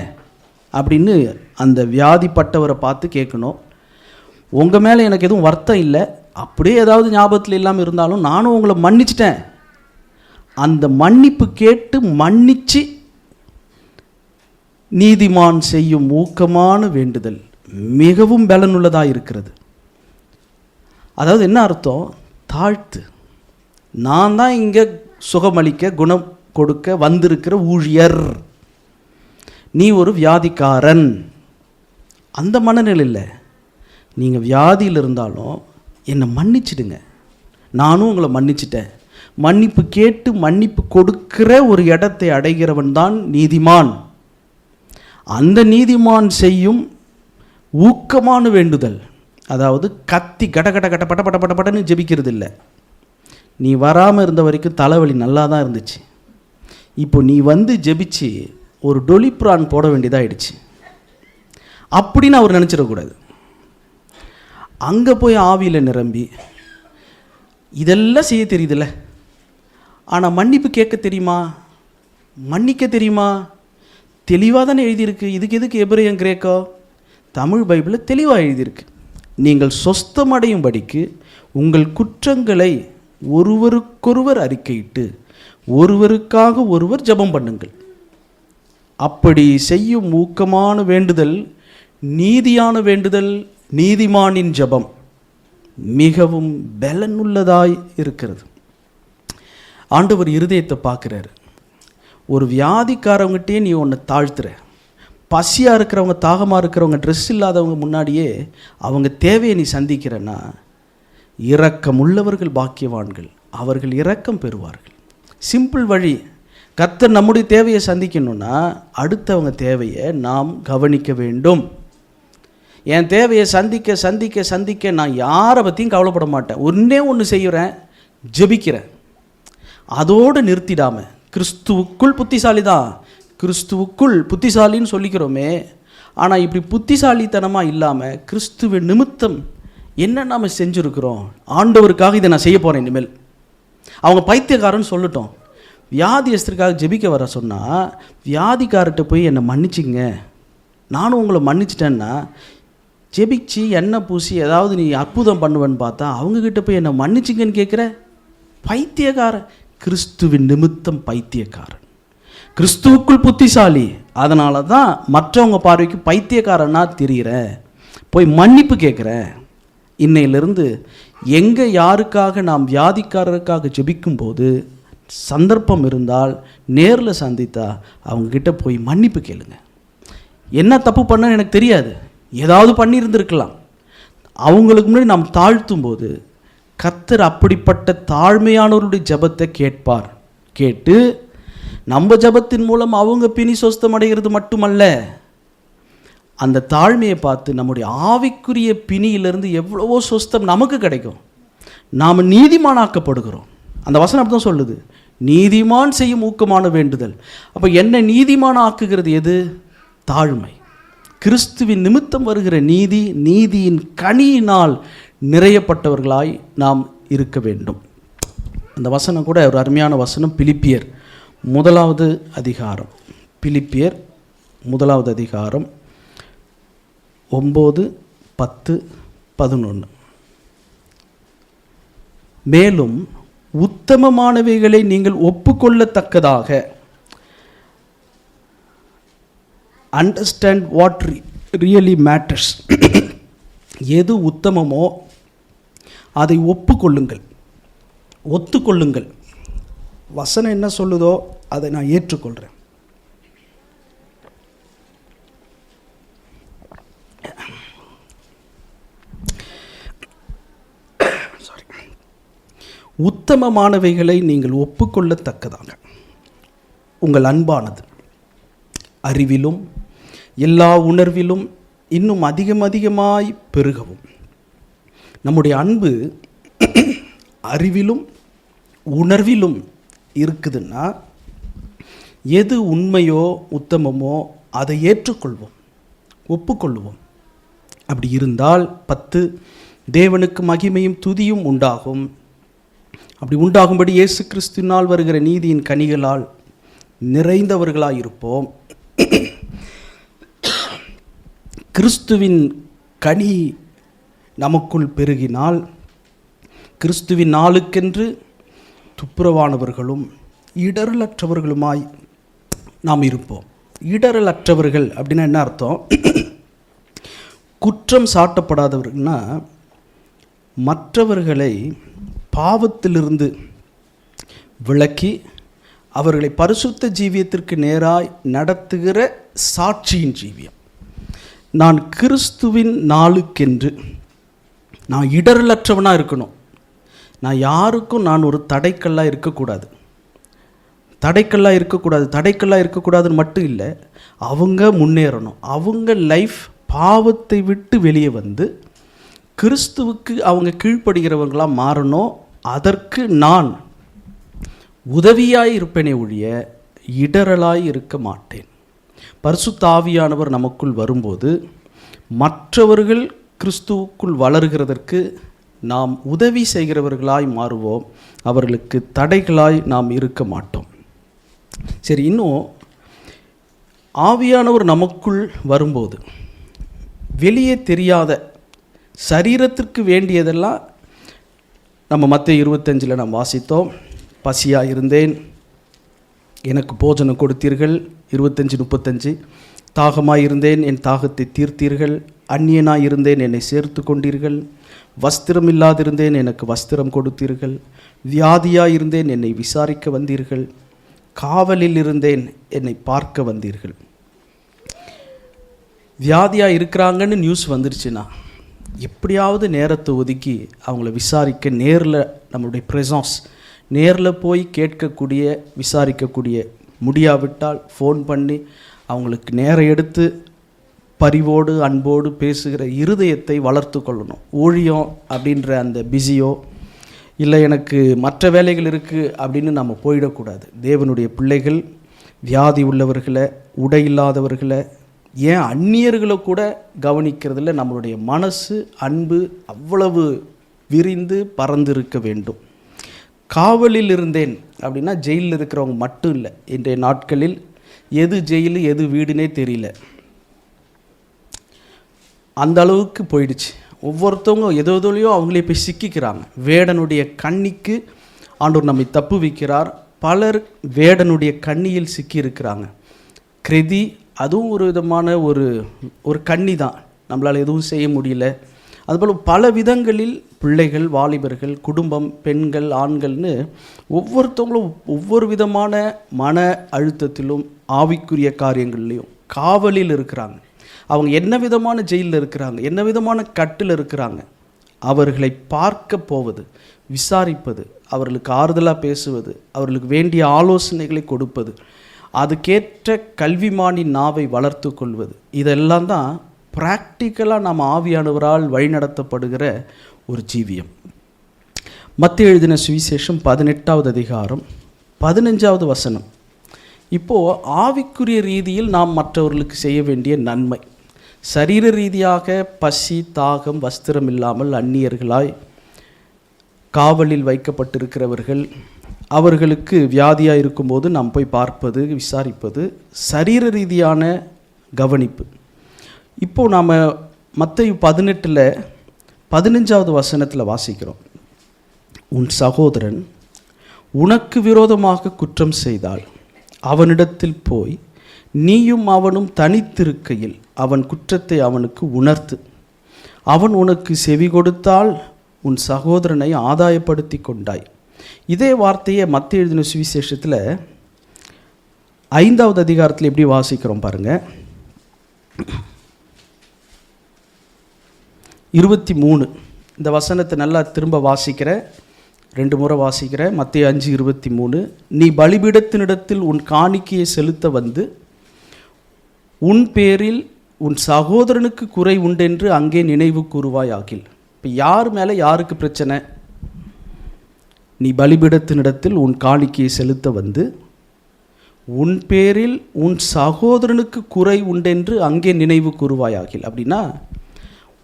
அப்படின்னு அந்த வியாதிப்பட்டவரை பார்த்து கேட்கணும். உங்கள் மேலே எனக்கு எதுவும் வருத்தம் இல்லை, அப்படியே ஏதாவது ஞாபகத்தில் இல்லாமல் இருந்தாலும் நானும் உங்களை மன்னிச்சிட்டேன். அந்த மன்னிப்பு கேட்டு மன்னிச்சு நீதிமான் செய்யும் ஊக்கமான வேண்டுதல் மிகவும் பலனுள்ளதாக இருக்கிறது. அதாவது என்ன அர்த்தம்? தாழ்த்து. நான் தான் இங்கே சுகமளிக்க குணம் கொடுக்க வந்திருக்கிற ஊழியர், நீ ஒரு வியாதிக்காரன். அந்த மனநிலையில் நீங்கள் வியாதியில் இருந்தாலும் என்னை மன்னிச்சிடுங்க, நானும் உங்களை மன்னிச்சிட்டேன். மன்னிப்பு கேட்டு மன்னிப்பு கொடுக்கிற ஒரு இடத்தை அடைகிறவன் தான் நீதிமான். அந்த நீதிமான் செய்யும் ஊக்கமான வேண்டுதல், அதாவது கத்தி கட கட கட பட பட பட படன்னு ஜெபிக்கிறது இல்லை. நீ வராமல் இருந்த வரைக்கும் தலைவலி நல்லா தான் இருந்துச்சு, இப்போ நீ வந்து ஜெபிச்சு ஒரு டொலிப்ரான் போட வேண்டியதாகிடுச்சு அப்படின்னு அவர் நினச்சிடக்கூடாது. அங்கே போய் ஆவியில் நிரம்பி இதெல்லாம் செய்ய தெரியுதுல்ல, ஆனால் மன்னிப்பு கேட்க தெரியுமா, மன்னிக்க தெரியுமா? தெளிவாக தானே எழுதியிருக்கு. இதுக்கு எதுக்கு எபிரேயம் கிரேக்கோ? தமிழ் பைபிளில் தெளிவாக எழுதியிருக்கு. நீங்கள் சொஸ்தமடையும்படிக்கு உங்கள் குற்றங்களை ஒருவருக்கொருவர் அறிக்கையிட்டு ஒருவருக்காக ஒருவர் ஜெபம் பண்ணுங்கள். அப்படி செய்யும் ஊக்கமான வேண்டுதல் நீதியான வேண்டுதல், நீதிமானின் ஜெபம் மிகவும் பலனுள்ளதாய் இருக்கிறது. ஆண்டவர் இருதயத்தை பார்க்குறாரு. ஒரு வியாதிக்காரவங்ககிட்டே நீ ஒன்று தாழ்த்துற, பசியாக இருக்கிறவங்க தாகமாக இருக்கிறவங்க ட்ரெஸ் இல்லாதவங்க முன்னாடியே அவங்க தேவையை நீ சந்திக்கிறன்னா, இரக்கம் உள்ளவர்கள் பாக்கியவான்கள், அவர்கள் இரக்கம் பெறுவார்கள். சிம்பிள் வழி. கர்த்தர் நம்முடைய தேவையை சந்திக்கணும்னா அடுத்தவங்க தேவையை நாம் கவனிக்க வேண்டும். என் தேவையை சந்திக்க சந்திக்க சந்திக்க நான் யாரை பற்றியும் கவலைப்பட மாட்டேன். ஒன்றே ஒன்று செய்கிறேன், ஜெபிக்கிறேன். அதோடு நிறுத்திடாமல், கிறிஸ்துவுக்குள் புத்திசாலி தான், கிறிஸ்துவுக்குள் புத்திசாலின்னு சொல்லிக்கிறோமே, ஆனால் இப்படி புத்திசாலித்தனமாக இல்லாமல் கிறிஸ்துவின் நிமித்தம் என்ன நாம் செஞ்சுருக்கிறோம், ஆண்டவருக்காக இதை நான் செய்ய போகிறேன் இனிமேல். அவங்க பைத்தியக்காரன்னு சொல்லட்டும். வியாதியஸ்தருக்காக ஜெபிக்க வர சொன்னால் வியாதிக்கார்ட்ட போய் என்னை மன்னிச்சிங்க, நானும் உங்களை மன்னிச்சிட்டேன்னா, ஜெபிச்சு எண்ணெய் பூசி ஏதாவது நீ அற்புதம் பண்ணுவேன்னு பார்த்தா அவங்கக்கிட்ட போய் என்னை மன்னிச்சிங்கன்னு கேட்குற பைத்தியக்காரன். கிறிஸ்துவின் நிமித்தம் பைத்தியக்காரன், கிறிஸ்துவுக்குள் புத்திசாலி. அதனால தான் மற்றவங்க பார்வைக்கு பைத்தியக்காரனா தெரிகிற. போய் மன்னிப்பு கேட்குற. இன்னையிலிருந்து எங்கே யாருக்காக நாம் வியாதிக்காரருக்காக ஜெபிக்கும்போது சந்தர்ப்பம் இருந்தால் நேரில் சந்தித்தா அவங்கக்கிட்ட போய் மன்னிப்பு கேளுங்க. என்ன தப்பு பண்ணன்னு எனக்கு தெரியாது, ஏதாவது பண்ணியிருந்திருக்கலாம். அவங்களுக்கு முன்னாடி நாம் தாழ்த்தும் போது கர்த்தர் அப்படிப்பட்ட தாழ்மையானவருடைய ஜெபத்தை கேட்பார். கேட்டு நம்ம ஜெபத்தின் மூலம் அவங்க பிணி சொஸ்தம் அடைகிறது மட்டுமல்ல, அந்த தாழ்மையை பார்த்து நம்முடைய ஆவிக்குரிய பிணியிலிருந்து எவ்வளவோ சொஸ்தம் நமக்கு கிடைக்கும். நாம் நீதிமானாக்கப்படுகிறோம். அந்த வசனம் அப்படி தான் சொல்லுது, நீதிமான் செய்யும் ஊக்கமான வேண்டுதல். அப்போ என்ன நீதிமான ஆக்குகிறது எது? தாழ்மை. கிறிஸ்துவின் நிமித்தம் வருகிற நீதி, நீதியின் கனியினால் நிறையப்பட்டவர்களாய் நாம் இருக்க வேண்டும். அந்த வசனம் கூட ஒரு அருமையான வசனம். பிலிப்பியர் 1வது அதிகாரம், பிலிப்பியர் 1வது அதிகாரம் 9, 10, 11. மேலும் உத்தமமானவைகளை நீங்கள் ஒப்புக்கொள்ளத்தக்கதாக, அண்டர்ஸ்டாண்ட் வாட் ரியலி மேட்டர்ஸ், எது உத்தமமோ அதை ஒத்துக்கொள்ளுங்கள். வசனம் என்ன சொல்லுதோ அதை நான் ஏற்றுக்கொள்கிறேன். உத்தமமானவைகளை நீங்கள் ஒப்புக்கொள்ளத்தக்கதாக உங்கள் அன்பானது அறிவிலும் எல்லா உணர்விலும் இன்னும் அதிகமாய் பெருகவும். நம்முடைய அன்பு அறிவிலும் உணர்விலும் இருக்குதுன்னா எது உண்மையோ உத்தமமோ அதை ஏற்றுக்கொள்வோம், ஒப்புக்கொள்வோம். அப்படி இருந்தால் 10 தேவனுக்கு மகிமையும் துதியும் உண்டாகும். அப்படி உண்டாகும்படி இயேசு கிறிஸ்துவினால் வருகிற நீதியின் கனிகளால் நிறைந்தவர்களாயிருப்போம். கிறிஸ்துவின் கனி நமக்குள் பெருகினால் கிறிஸ்துவின் நாளுக்கென்று துப்புரவானவர்களும் இடரலற்றவர்களுமாய் நாம் இருப்போம். இடரலற்றவர்கள் அப்படின்னா என்ன அர்த்தம்? குற்றம் சாட்டப்படாதவர்கள்னா மற்றவர்களை பாவத்திலிருந்து விலக்கி அவர்களை பரிசுத்த ஜீவியத்திற்கு நேராய் நடத்துகிற சாட்சியின் ஜீவியம். நான் கிறிஸ்துவின் நாளுக்கென்று நான் இடரலற்றவனாக இருக்கணும். நான் யாருக்கும் நான் ஒரு தடைக்கல்லாக இருக்கக்கூடாது. தடைக்கல்லாக இருக்கக்கூடாதுன்னு மட்டும் இல்லை, அவங்க முன்னேறணும். அவங்க லைஃப் பாவத்தை விட்டு வெளியே வந்து கிறிஸ்துவுக்கு அவங்க கீழ்ப்படுகிறவங்களாக மாறணும். அதற்கு நான் உதவியாய் இருப்பேனே ஒழிய இடரலாய் இருக்க மாட்டேன். பரிசுத்த ஆவியானவர் நமக்குள் வரும்போது மற்றவர்கள் கிறிஸ்துவுக்குள் வளருகிறதற்கு நாம் உதவி செய்கிறவர்களாய் மாறுவோம். அவர்களுக்கு தடைகளாய் நாம் இருக்க மாட்டோம். சரி, இன்னும் ஆவியானவர் நமக்குள் வரும்போது வெளியே தெரியாத சரீரத்திற்கு வேண்டியதெல்லாம் நம்ம மத்தேயு 25 நாம் வாசித்தோம். பசியாக இருந்தேன், எனக்கு போஜனம் கொடுத்தீர்கள். 25:35. தாகமாக இருந்தேன், என் தாகத்தை தீர்த்தீர்கள். அந்நியனாக இருந்தேன், என்னை சேர்த்து கொண்டீர்கள். வஸ்திரம் இல்லாதிருந்தேன், எனக்கு வஸ்திரம் கொடுத்தீர்கள். வியாதியாக இருந்தேன், என்னை விசாரிக்க வந்தீர்கள். காவலில் இருந்தேன், என்னை பார்க்க வந்தீர்கள். வியாதியாக இருக்கிறாங்கன்னு நியூஸ் வந்துருச்சுன்னா எப்படியாவது நேரத்தை ஒதுக்கி அவங்கள விசாரிக்க, நேரில் நம்மளுடைய ப்ரெசன்ஸ், நேரில் போய் கேட்கக்கூடிய, விசாரிக்கக்கூடிய, முடியாவிட்டால் ஃபோன் பண்ணி அவங்களுக்கு நேரம் எடுத்து பரிவோடு அன்போடு பேசுகிற இருதயத்தை வளர்த்து கொள்ளணும். ஊழியம் அப்படின்ற அந்த பிஸியோ இல்லை எனக்கு மற்ற வேலைகள் இருக்குது அப்படின்னு நம்ம போயிடக்கூடாது. தேவனுடைய பிள்ளைகள் வியாதி உள்ளவர்களை, உடை இல்லாதவர்களை, ஏன் அந்நியர்களை கூட கவனிக்கிறதுல நம்மளுடைய மனசு, அன்பு அவ்வளவு விரிந்து பறந்து இருக்க வேண்டும். காவலில் இருந்தேன் அப்படின்னா ஜெயிலில் இருக்கிறவங்க மட்டும் இல்லை. இன்றைய நாட்களில் எது ஜெயிலு எது வீடுனே தெரியல, அந்த அளவுக்கு போயிடுச்சு. ஒவ்வொருத்தவங்க எதோலையோ அவங்களே போய் சிக்கிக்கிறாங்க. வேடனுடைய கண்ணிக்கு ஆண்டவர் நம்மை தப்பு வைக்கிறார். பலர் வேடனுடைய கண்ணியில் சிக்கி இருக்கிறாங்க. கிருதி அதுவும் ஒரு விதமான ஒரு கண்ணி தான், நம்மளால் எதுவும் செய்ய முடியல. அதுபோல் பல விதங்களில் பிள்ளைகள், வாலிபர்கள், குடும்பம், பெண்கள், ஆண்கள்னு ஒவ்வொருத்தவங்களும் ஒவ்வொரு விதமான மன அழுத்தத்திலும் ஆவிக்குரிய காரியங்கள்லையும் காவலில் இருக்கிறாங்க. அவங்க என்ன விதமான ஜெயிலில் இருக்கிறாங்க, என்ன விதமான கட்டில் இருக்கிறாங்க. அவர்களை பார்க்க போவது, விசாரிப்பது, அவர்களுக்கு ஆறுதலாக பேசுவது, அவர்களுக்கு வேண்டிய ஆலோசனைகளை கொடுப்பது, அதுக்கேற்ற கல்விமானின் நாவை வளர்த்து கொள்வது, இதெல்லாம் தான் ப்ராக்டிக்கலாக நாம் ஆவியானவரால் வழிநடத்தப்படுகிற ஒரு ஜீவியம். மத்தேயு எழுதின சுவிசேஷம் 18வது அதிகாரம் 15வது வசனம். இப்போது ஆவிக்குரிய ரீதியில் நாம் மற்றவர்களுக்கு செய்ய வேண்டிய நன்மை. சரீர ரீதியாக பசி, தாகம், வஸ்திரம் இல்லாமல் அந்நியர்களாய் காவலில் வைக்கப்பட்டிருக்கிறவர்கள், அவர்களுக்கு வியாதியாக இருக்கும்போது நாம் போய் பார்ப்பது, விசாரிப்பது, சரீர ரீதியான கவனிப்பு. இப்போது நாம் மத்தேயு 18 15வது வசனத்தில் வாசிக்கிறோம். உன் சகோதரன் உனக்கு விரோதமாக குற்றம் செய்தால் அவனிடத்தில் போய் நீயும் அவனும் தனித்திருக்கையில் அவன் குற்றத்தை அவனுக்கு உணர்த்து. அவன் உனக்கு செவி கொடுத்தால் உன் சகோதரனை ஆதாயப்படுத்தி கொண்டாய். இதே வார்த்தையை மத்தேயு எழுதின சுவிசேஷத்தில் 5வது அதிகாரத்தில் எப்படி வாசிக்கிறோம் பாருங்கள். 23 இந்த வசனத்தை நல்லா திரும்ப வாசிக்கிற, 2 முறை வாசிக்கிற. மத்தேயு 5:23, நீ பலிபீடத்தினிடத்தில் உன் காணிக்கையை செலுத்த வந்து உன் பேரில் உன் சகோதரனுக்கு குறை உண்டென்று அங்கே நினைவு கூறுவாயாகில். இப்போ யார் மேலே யாருக்கு பிரச்சனை? நீ பலிபீடத்தினிடத்தில் உன் காணிக்கையை செலுத்த வந்து உன் பேரில் உன் சகோதரனுக்கு குறை உண்டென்று அங்கே நினைவு கூறுவாயாகில். அப்படின்னா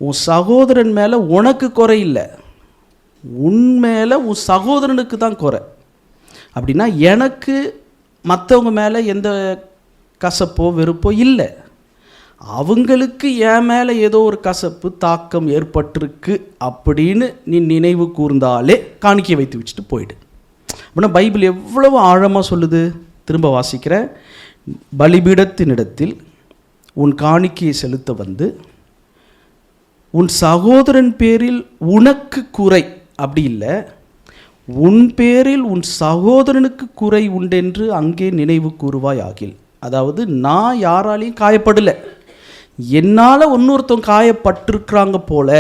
உன் சகோதரன் மேலே உனக்கு குறை இல்லை, உன் மேலே உன் சகோதரனுக்கு தான் குறை. அப்படின்னா எனக்கு மற்றவங்க மேலே எந்த கசப்போ வெறுப்போ இல்லை, அவங்களுக்கு என் மேலே ஏதோ ஒரு கசப்பு தாக்கம் ஏற்பட்டிருக்கு அப்படின்னு நீ நினைவு கூர்ந்தாலே காணிக்கை வைத்து வச்சுட்டு போயிடு. அப்படின்னா பைபிள் எவ்வளவு ஆழமாக சொல்லுது. திரும்ப வாசிக்கிற, பலிபீடத்தினிடத்தில் உன் காணிக்கையை செலுத்த வந்து உன் சகோதரன் பேரில் உனக்கு குறை, அப்படி இல்லை, உன் பேரில் உன் சகோதரனுக்கு குறை உண்டென்று அங்கே நினைவு கூறுவாய் ஆகில். அதாவது நான் யாராலையும் காயப்படலை, என்னால் இன்னொருத்தவங்க காயப்பட்டிருக்கிறாங்க போல,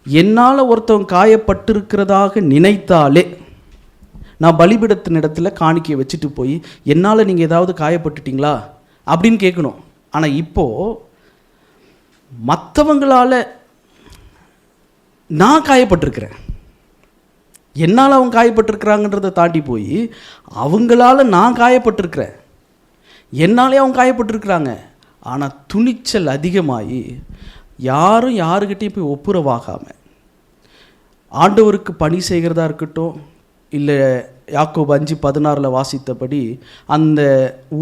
என்னால் ஒருத்தவங்க காயப்பட்டிருக்கிறதாக நினைத்தாலே நான் பலிபீடத்தின் இடத்துல காணிக்கையை வச்சுட்டு போய் என்னால் நீங்கள் ஏதாவது காயப்பட்டுட்டீங்களா அப்படின்னு கேட்கணும். ஆனால் இப்போது மற்றவங்களால் நான் காயப்பட்டிருக்கிறேன், என்னால் அவங்க காயப்பட்டிருக்கிறாங்கன்றதை தாண்டி போய் அவங்களால நான் காயப்பட்டிருக்கிறேன், என்னாலே அவங்க காயப்பட்டிருக்கிறாங்க. ஆனால் துணிச்சல் அதிகமாகி யாரும் யாருக்கிட்டையும் போய் ஒப்புரவாகாமல் ஆண்டவருக்கு பணி செய்கிறதா இருக்கட்டும், இல்லை யாக்கோபு 5:16 வாசித்தபடி அந்த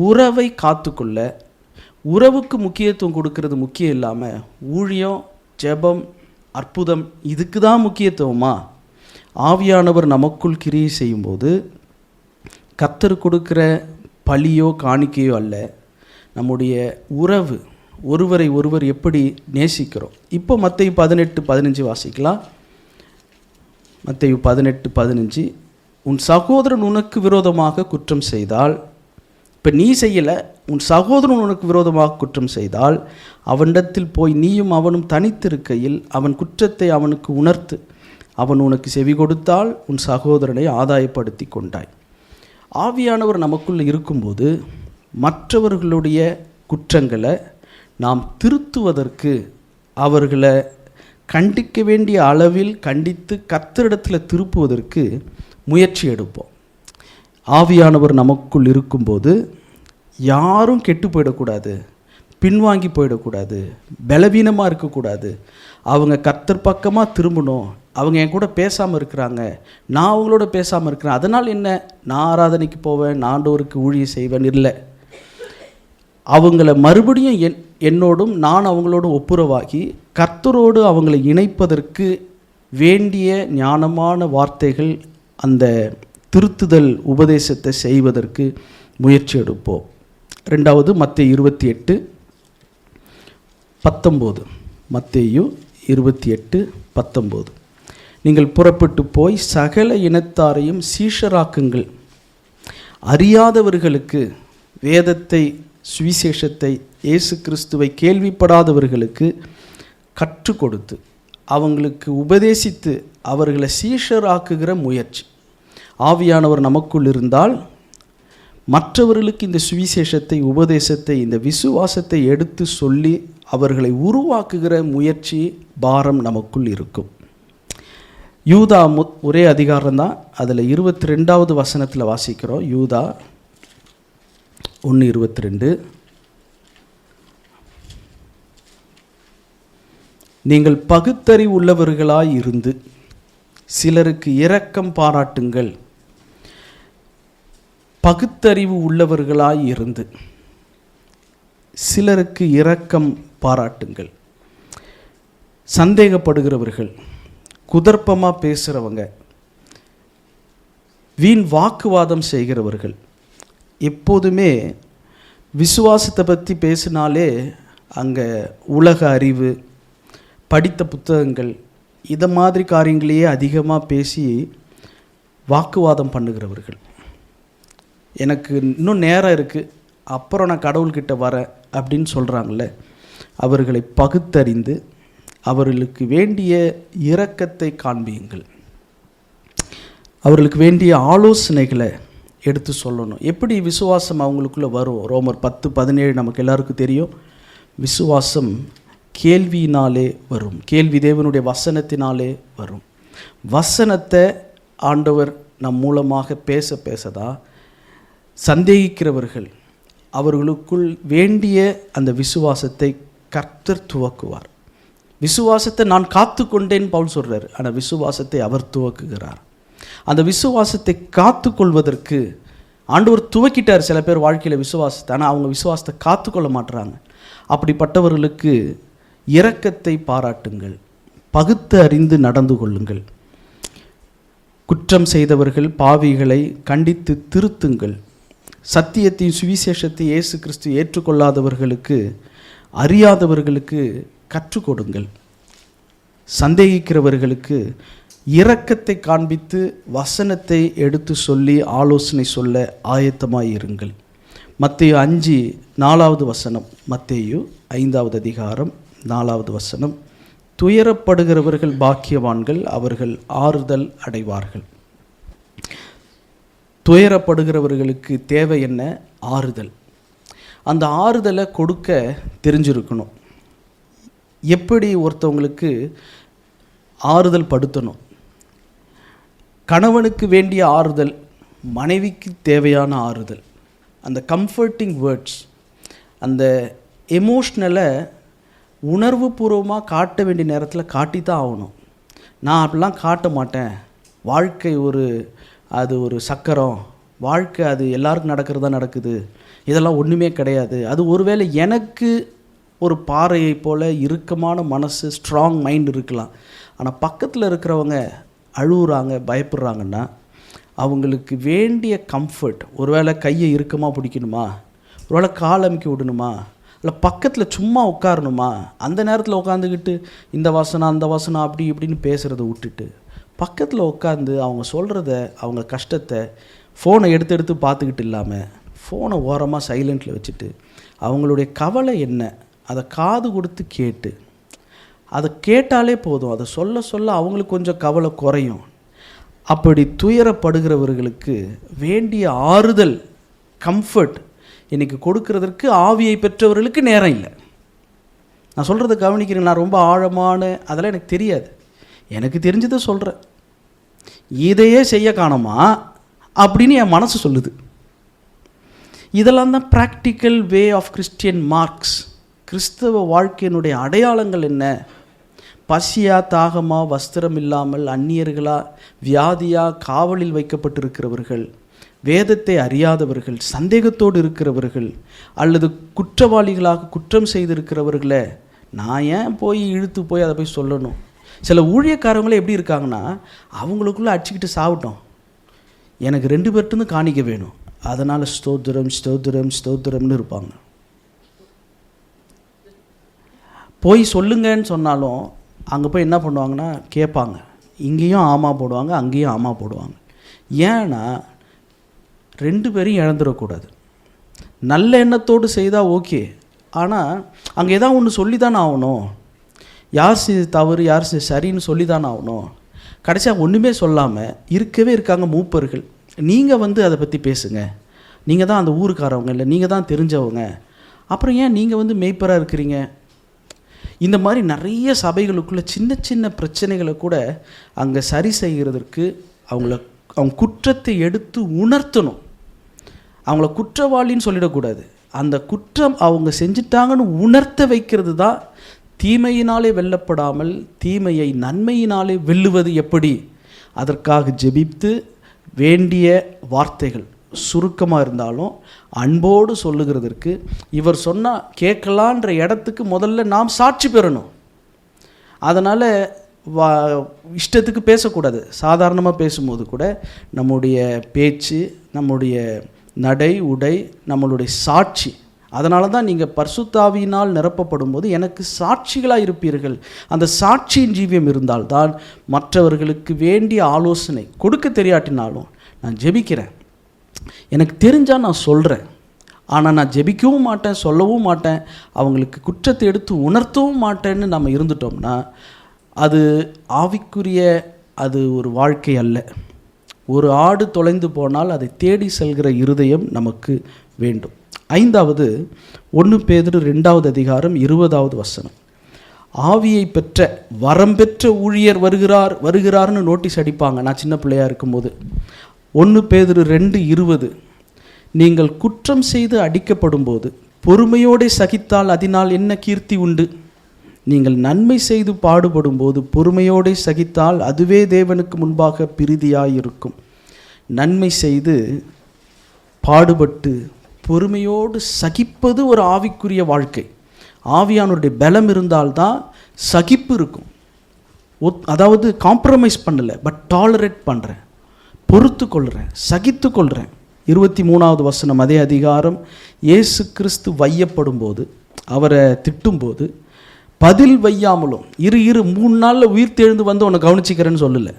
உறவை காத்துக்கொள்ள, உறவுக்கு முக்கியத்துவம் கொடுக்கறது முக்கியம் இல்லாமல் ஊழியம், ஜெபம், அற்புதம் இதுக்கு தான் முக்கியத்துவமா? ஆவியானவர் நமக்குள் கிரியை செய்யும்போது கர்த்தர் கொடுக்கிற பலியோ காணிக்கையோ அல்ல, நம்முடைய உறவு, ஒருவரை ஒருவர் எப்படி நேசிக்கிறோம். இப்போ மத்தேயு 18:15 வாசிக்கலாம். மத்தேயு 18:15, உன் சகோதரன் உனக்கு விரோதமாக குற்றம் செய்தால், இப்போ நீ செய்யலை, உன் சகோதரன் உனக்கு விரோதமாக குற்றம் செய்தால் அவனிடத்தில் போய் நீயும் அவனும் தனித்திருக்கையில் அவன் குற்றத்தை அவனுக்கு உணர்த்து. அவன் உனக்கு செவி கொடுத்தால் உன் சகோதரனை ஆதாயப்படுத்தி கொண்டாய். ஆவியானவர் நமக்குள்ள இருக்கும்போது மற்றவர்களுடைய குற்றங்களை நாம் திருத்துவதற்கு, அவர்களை கண்டிக்க வேண்டிய அளவில் கண்டித்து கர்த்தரிடத்தில் திருப்புவதற்கு முயற்சி எடுப்போம். ஆவியானவர் நமக்குள் இருக்கும்போது யாரும் கெட்டு போயிடக்கூடாது, பின்வாங்கி போயிடக்கூடாது, பலவீனமாக இருக்கக்கூடாது. அவங்க கர்த்தர் பக்கமாக திரும்பணும். அவங்க என் கூட பேசாமல் இருக்கிறாங்க, நான் அவங்களோட பேசாமல் இருக்கிறேன், அதனால் என்ன, நான் ஆராதனைக்கு போவேன், நான் ஆண்டவருக்கு ஊழியம் செய்வேன் இல்லை. அவங்கள மறுபடியும் என்னோடும் நான் அவங்களோட ஒப்புரவாகி கர்த்தரோடு அவங்களை இணைப்பதற்கு வேண்டிய ஞானமான வார்த்தைகள், அந்த திருத்துதல் உபதேசத்தை செய்வதற்கு முயற்சி எடுப்போம். 2வது மத்தேயு 28:19. மத்தேயு 28:19, நீங்கள் புறப்பட்டு போய் சகல இனத்தாரையும் சீஷராக்குங்கள், அறியாதவர்களுக்கு வேதத்தை, சுவிசேஷத்தை, இயேசு கிறிஸ்துவை கேள்விப்படாதவர்களுக்கு கற்றுக் கொடுத்து அவங்களுக்கு உபதேசித்து அவர்களை சீஷராக்குகிற முயற்சி. ஆவியானவர் நமக்குள் இருந்தால் மற்றவர்களுக்கு இந்த சுவிசேஷத்தை, உபதேசத்தை, இந்த விசுவாசத்தை எடுத்து சொல்லி அவர்களை உருவாக்குகிற முயற்சி, பாரம் நமக்குள் இருக்கும். யூதா ஒரே அதிகாரம்தான், அதில் 22வது வசனத்தில் வாசிக்கிறோம். யூதா 1:22, நீங்கள் பகுத்தறிவு உள்ளவர்களாய் இருந்து சிலருக்கு இரக்கம் பாராட்டுங்கள். பகுத்தறிவு உள்ளவர்களாய் இருந்து சிலருக்கு இரக்கம் பாராட்டுங்கள். சந்தேகப்படுகிறவர்கள், குதர்ப்பமாக பேசுகிறவங்க, வீண் வாக்குவாதம் செய்கிறவர்கள். எப்போதுமே விசுவாசத்தை பற்றி பேசினாலே அங்கே உலக அறிவு, படித்த புத்தகங்கள், இதை மாதிரி காரியங்களையே அதிகமாக பேசி வாக்குவாதம் பண்ணுகிறவர்கள். எனக்கு இன்னும் நேரம் இருக்குது, அப்புறம் நான் கடவுள்கிட்ட வரேன் அப்படின்னு சொல்கிறாங்கள, அவர்களை பகுத்தறிந்து அவர்களுக்கு வேண்டிய இரக்கத்தை காண்பியுங்கள். அவர்களுக்கு வேண்டிய ஆலோசனைகளை எடுத்து சொல்லணும். எப்படி விசுவாசம் அவங்களுக்குள்ளே வரும்? ரோமர் 10:17 நமக்கு எல்லாருக்கும் தெரியும். விசுவாசம் கேள்வியினாலே வரும், கேள்வி தேவனுடைய வசனத்தினாலே வரும். வசனத்தை ஆண்டவர் நம் மூலமாக பேசதான் சந்தேகிக்கிறவர்கள் அவர்களுக்குள் வேண்டிய அந்த விசுவாசத்தை கர்த்தர் துவக்குவார். விசுவாசத்தை நான் காத்து கொண்டேன் பவுல் சொல்கிறார், ஆனால் விசுவாசத்தை அவர் துவக்குகிறார். அந்த விசுவாசத்தை காத்து கொள்வதற்கு ஆண்டவர் துவக்கிட்டார். சில பேர் வாழ்க்கையில் விசுவாசத்தை, ஆனால் அவங்க விசுவாசத்தை காத்து கொள்ள மாட்டுறாங்க. அப்படிப்பட்டவர்களுக்கு இரக்கத்தை பாராட்டுங்கள், பகுத்து அறிந்து நடந்து கொள்ளுங்கள். குற்றம் செய்தவர்கள் பாவிகளை கண்டித்து திருத்துங்கள். சத்தியத்தையும் சுவிசேஷத்தை இயேசு கிறிஸ்து ஏற்றுக்கொள்ளாதவர்களுக்கு, அறியாதவர்களுக்கு கற்றுக் கொடுங்கள். சந்தேகிக்கிறவர்களுக்கு இரக்கத்தை காண்பித்து வசனத்தை எடுத்து சொல்லி ஆலோசனை சொல்ல ஆயத்தமாயிருங்கள். மத்தேயு 5:4 மத்தேயு 5:4 துயரப்படுகிறவர்கள் பாக்கியவான்கள், அவர்கள் ஆறுதல் அடைவார்கள். துயரப்படுகிறவர்களுக்கு தேவை என்ன? ஆறுதல். அந்த ஆறுதலை கொடுக்க தெரிஞ்சிருக்கணும். எப்படி ஒருத்தவங்களுக்கு ஆறுதல் படுத்தணும்? கணவனுக்கு வேண்டிய ஆறுதல், மனைவிக்கு தேவையான ஆறுதல், அந்த கம்ஃபர்டிங் வேர்ட்ஸ், அந்த எமோஷ்னலை உணர்வு பூர்வமாக காட்ட வேண்டிய நேரத்தில் காட்டி தான் ஆகணும். நான் அப்படிலாம் காட்ட மாட்டேன், வாழ்க்கை அது ஒரு சக்கரம், வாழ்க்கை அது எல்லாருக்கும் நடக்கிறதா நடக்குது, இதெல்லாம் ஒன்றுமே கிடையாது. அது ஒருவேளை எனக்கு ஒரு பாறையை போல் இறுக்கமான மனசு, ஸ்ட்ராங் மைண்ட் இருக்கலாம். ஆனால் பக்கத்தில் இருக்கிறவங்க அழுகுறாங்க, பயப்படுறாங்கன்னா அவங்களுக்கு வேண்டிய கம்ஃபர்ட், ஒருவேளை கையை இறுக்கமாக பிடிக்கணுமா, ஒருவேளை கால் அமுக்கி விடணுமா, இல்லை பக்கத்தில் சும்மா உட்காரணுமா, அந்த நேரத்தில் உட்காந்துக்கிட்டு இந்த வசனம் அந்த வசனம் அப்படி இப்படின்னு பேசுகிறத விட்டுட்டு பக்கத்தில் உட்காந்து அவங்க சொல்கிறத, அவங்க கஷ்டத்தை ஃபோனை எடுத்து பார்த்துக்கிட்டு இல்லாமல் ஃபோனை ஓரமாக சைலண்ட்டில் வச்சுட்டு அவங்களுடைய கவலை என்ன அதை காது கொடுத்து கேட்டு, அதை கேட்டாலே போதும், அதை சொல்ல சொல்ல அவங்களுக்கு கொஞ்சம் கவலை குறையும். அப்படி துயரப்படுகிறவர்களுக்கு வேண்டிய ஆறுதல், கம்ஃபர்ட் இன்றைக்கி கொடுக்கறதற்கு ஆவியை பெற்றவர்களுக்கு நேரம் இல்லை. நான் சொல்கிறத கவனிக்கிறேன். நான் ரொம்ப ஆழமான அதெல்லாம் எனக்கு தெரியாது, எனக்கு தெரிஞ்சதை சொல்கிறேன். இதையே செய்ய காணுமா அப்படின்னு என் மனசு சொல்லுது. இதெல்லாம் தான் practical way of Christian marks. கிறிஸ்தவ வாழ்க்கையினுடைய அடையாளங்கள் என்ன? பசியா, தாகமா, வஸ்திரம் இல்லாமல், அந்நியர்களா, வியாதியா, காவலில் வைக்கப்பட்டிருக்கிறவர்கள், வேதத்தை அறியாதவர்கள், சந்தேகத்தோடு இருக்கிறவர்கள், அல்லது குற்றவாளிகளாக குற்றம் செய்திருக்கிறவர்களை நான் ஏன் போய் இழுத்து போய் அதை போய் சொல்லணும்? சில ஊழியக்காரங்களே எப்படி இருக்காங்கன்னா, அவங்களுக்குள்ளே அடிச்சுக்கிட்டு சாப்பிட்டோம், எனக்கு 2 பேர்ட்டு காணிக்க வேணும், அதனால் ஸ்தோத்திரம் ஸ்தோத்திரம் ஸ்தோத்திரம்னு இருப்பாங்க. போய் சொல்லுங்கன்னு சொன்னாலும் அங்கே போய் என்ன பண்ணுவாங்கன்னா கேட்பாங்க, இங்கேயும் ஆமா போடுவாங்க, அங்கேயும் ஆமா போடுவாங்க. ஏன்னா 2 பேரையும் இழந்துடக்கூடாது. நல்ல எண்ணத்தோடு செய்தால் ஓகே, ஆனால் அங்கே ஏதாவது ஒன்று சொல்லி தானே ஆகணும். யார் செய்து தவறு, யார் செய்து சரின்னு சொல்லி தானே ஆகணும். கடைசியாக ஒன்றுமே சொல்லாமல் இருக்கவே இருக்காங்க மூப்பர்கள். நீங்கள் அதை பற்றி பேசுங்க, நீங்கள் தான் அந்த ஊருக்காரவங்க, இல்லை நீங்கள் தான் தெரிஞ்சவங்க, அப்புறம் ஏன் நீங்கள் மேய்ப்பராக இருக்கிறீங்க? இந்த மாதிரி நிறைய சபைகளுக்குள்ள சின்ன சின்ன பிரச்சனைகளை கூட அங்கே சரி செய்கிறதற்கு அவங்க குற்றத்தை எடுத்து உணர்த்தணும். அவங்கள குற்றவாளின்னு சொல்லிடக்கூடாது. அந்த குற்றம் அவங்க செஞ்சிட்டாங்கன்னு உணர்த்த வைக்கிறது தான் தீமையினாலே வெல்லப்படாமல் தீமையை நன்மையினாலே வெல்லுவது எப்படி. அதற்காக ஜெபித்து வேண்டிய வார்த்தைகள் சுருக்கமாக இருந்தாலும் அன்போடு சொல்லுகிறதற்கு, இவர் சொன்னால் கேட்கலான்ற இடத்துக்கு முதல்ல நாம் சாட்சி பெறணும். அதனால் இஷ்டத்துக்கு பேசக்கூடாது. சாதாரணமாக பேசும்போது கூட நம்முடைய பேச்சு, நம்முடைய நடை உடை, நம்மளுடைய சாட்சி, அதனால தான் நீங்கள் பரிசுத்தாவியினால் நிரப்பப்படும் போது எனக்கு சாட்சிகளாக இருப்பீர்கள். அந்த சாட்சியின் ஜீவியம் இருந்தால்தான் மற்றவர்களுக்கு வேண்டிய ஆலோசனை கொடுக்க தெரியாட்டினாலும் நான் ஜெபிக்கிறேன், எனக்கு தெரிஞ்சால் நான் சொல்கிறேன், ஆனால் நான் ஜெபிக்கவும் மாட்டேன், சொல்லவும் மாட்டேன், அவங்களுக்கு குற்றத்தை எடுத்து உணர்த்தவும் மாட்டேன்னு நம்ம இருந்துட்டோம்னா அது ஆவிக்குரிய அது ஒரு வாழ்க்கை அல்ல. ஒரு ஆடு தொலைந்து போனால் அதை தேடி செல்கிற இருதயம் நமக்கு வேண்டும். 5வது 1 பேதுரு 2வது அதிகாரம் 20வது வசனம். ஆவியை பெற்ற வரம் பெற்ற ஊழியர் வருகிறார்னு நோட்டீஸ் அடிப்பாங்க நான் சின்ன பிள்ளையாக இருக்கும்போது. 1 பேதுரு 2:20, நீங்கள் குற்றம் செய்து அடிக்கப்படும் போது பொறுமையோடு சகித்தால் அதனால் என்ன கீர்த்தி உண்டு? நீங்கள் நன்மை செய்து பாடுபடும் போது பொறுமையோடு சகித்தால் அதுவே தேவனுக்கு முன்பாக பிரீதியாயிருக்கும். நன்மை செய்து பாடுபட்டு பொறுமையோடு சகிப்பது ஒரு ஆவிக்குரிய வாழ்க்கை. ஆவியானுடைய பலம் இருந்தால்தான் சகிப்பு இருக்கும். அதாவது காம்ப்ரமைஸ் பண்ணலை, பட் டாலரேட் பண்ணுறேன், பொறுத்து கொள்கிறேன், சகித்து கொள்கிறேன். 23வது வசனம் அதே அதிகாரம். இயேசு கிறிஸ்து வையப்படும் போது, அவரை திட்டும்போது பதில் வையாமலும் 3 நாளில் உயிர் தெழுந்து வந்து உன்னை கவனிச்சிக்கிறேன்னு சொல்லலை.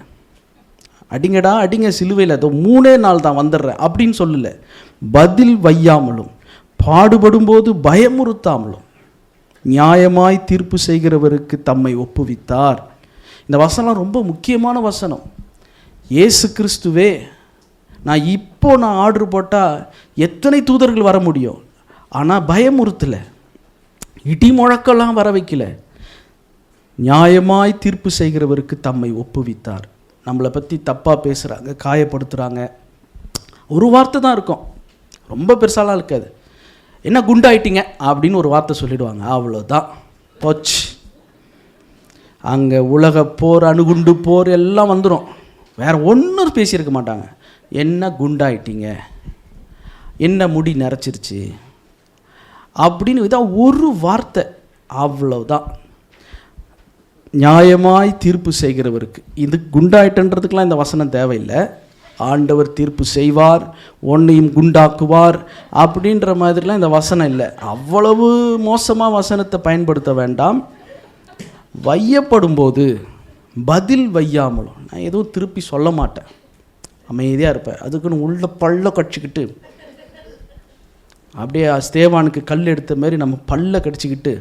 அடிங்கடா அடிங்க சிலுவையில், அதோ 3 நாள் தான் வந்துடுறேன் அப்படின்னு சொல்லலை. பதில் வையாமலும் பாடுபடும் போது பயமுறுத்தாமலும் நியாயமாய் தீர்ப்பு செய்கிறவருக்கு தம்மை ஒப்புவித்தார். இந்த வசனம் ரொம்ப முக்கியமான வசனம். இயேசு கிறிஸ்துவே, நான் ஆர்டர் போட்டால் எத்தனை தூதர்கள் வர முடியும், ஆனால் பயமுறுத்தலை, இடி முழக்கெல்லாம் வர வைக்கல, நியாயமாய் தீர்ப்பு செய்கிறவருக்கு தம்மை ஒப்புவித்தார். நம்மளை பற்றி தப்பாக பேசுகிறாங்க, காயப்படுத்துகிறாங்க, ஒரு வார்த்தை தான் இருக்கும், ரொம்ப பெருசாலாம் இருக்காது. என்ன குண்டாயிட்டீங்க அப்படின்னு ஒரு வார்த்தை சொல்லிடுவாங்க, அவ்வளோதான் போச்சு. அங்கே உலக போர், அணுகுண்டு போர் எல்லாம் வந்துடும், வேறு ஒன்றும் பேசியிருக்க மாட்டாங்க. என்ன குண்டாயிட்டீங்க, என்ன முடி நரைச்சிருச்சு அப்படின்னு இதான் ஒரு வார்த்தை, அவ்வளோதான். நியாயமாய் தீர்ப்பு செய்கிறவருக்கு, இது குண்டாயிட்டன்றதுக்கெலாம் இந்த வசனம் தேவையில்லை. ஆண்டவர் தீர்ப்பு செய்வார், ஒன்றையும் குண்டாக்குவார் அப்படின்ற மாதிரிலாம் இந்த வசனம் இல்லை. அவ்வளவு மோசமாக வசனத்தை பயன்படுத்த வேண்டாம். வையப்படும் போது பதில் வையாமலும், நான் எதுவும் திருப்பி சொல்ல மாட்டேன், அமைதியாக இருப்பேன். அதுக்குன்னு உள்ள பல்ல கடிச்சிக்கிட்டு, அப்படியே ஸ்தேவானுக்கு கல் எடுத்த மாதிரி நம்ம பல்ல கடிச்சிக்கிட்டு,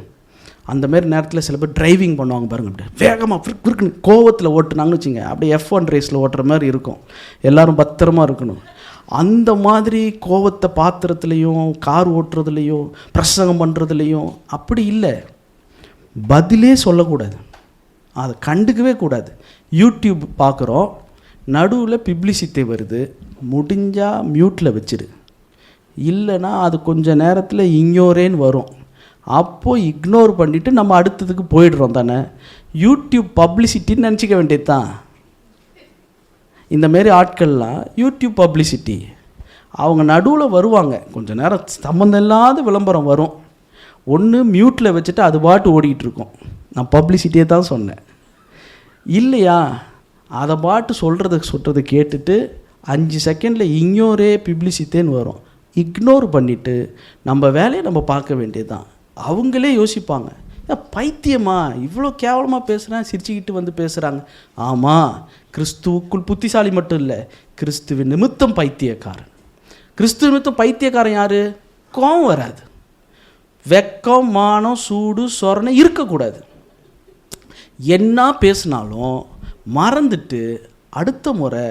அந்த மாதிரி நேரத்தில் சில பேர் டிரைவிங் பண்ணுவாங்க பாருங்கள், அப்படியே வேகமாக இருக்குன்னு கோவத்தில் ஓட்டுனாங்கன்னு வச்சுங்க, அப்படியே F1 ரேஸில் ஓட்டுற மாதிரி இருக்கும், எல்லோரும் பத்திரமா இருக்கணும். அந்த மாதிரி கோவத்தை பாத்திரத்துலேயும் கார் ஓட்டுறதுலையும் பிரசங்கம் பண்ணுறதுலையும் அப்படி இல்லை. பதிலே சொல்லக்கூடாது, அதை கண்டுக்கவே கூடாது. யூடியூப் பார்க்குறோம், நடுவில் பிப்ளிசிட்டி வருது, முடிஞ்சால் மியூட்டில் வச்சிரு, இல்லைன்னா அது கொஞ்சம் நேரத்தில் இக்னோரேன்னு வரும், அப்போது இக்னோர் பண்ணிவிட்டு நம்ம அடுத்ததுக்கு போயிடுறோம் தானே. யூடியூப் பப்ளிசிட்டின்னு நினச்சிக்க வேண்டியது தான். இந்தமாரி ஆட்கள்லாம் யூடியூப் பப்ளிசிட்டி, அவங்க நடுவில் வருவாங்க, கொஞ்சம் நேரம் சம்மந்தம் இல்லாத விளம்பரம் வரும், ஒன்று மியூட்டில் வச்சுட்டு அது பாட்டு ஓடிக்கிட்டு நான் பப்ளிசிட்டியே தான் சொன்னேன் இல்லையா, அதை பாட்டு சொல்கிறத கேட்டுட்டு 5 செகண்டில் இக்னோரே பப்ளிசிட்டேன்னு வரும். இக்னோர் பண்ணிவிட்டு நம்ம வேலையை நம்ம பார்க்க வேண்டியது தான். அவங்களே யோசிப்பாங்க, பைத்தியமா இவ்வளோ கேவலமாக பேசுகிறேன், சிரிச்சுக்கிட்டு வந்து பேசுகிறாங்க. ஆமாம், கிறிஸ்துவுக்குள் புத்திசாலி மட்டும் இல்லை, கிறிஸ்துவின் நிமித்தம் பைத்தியக்காரன். கிறிஸ்துவ நிமித்தம் பைத்தியக்காரன் யார்? கோவம் வராது, வெக்கம், மானம், சூடு, சொரணை இருக்கக்கூடாது. என்ன பேசினாலும் மறந்துட்டு அடுத்த முறை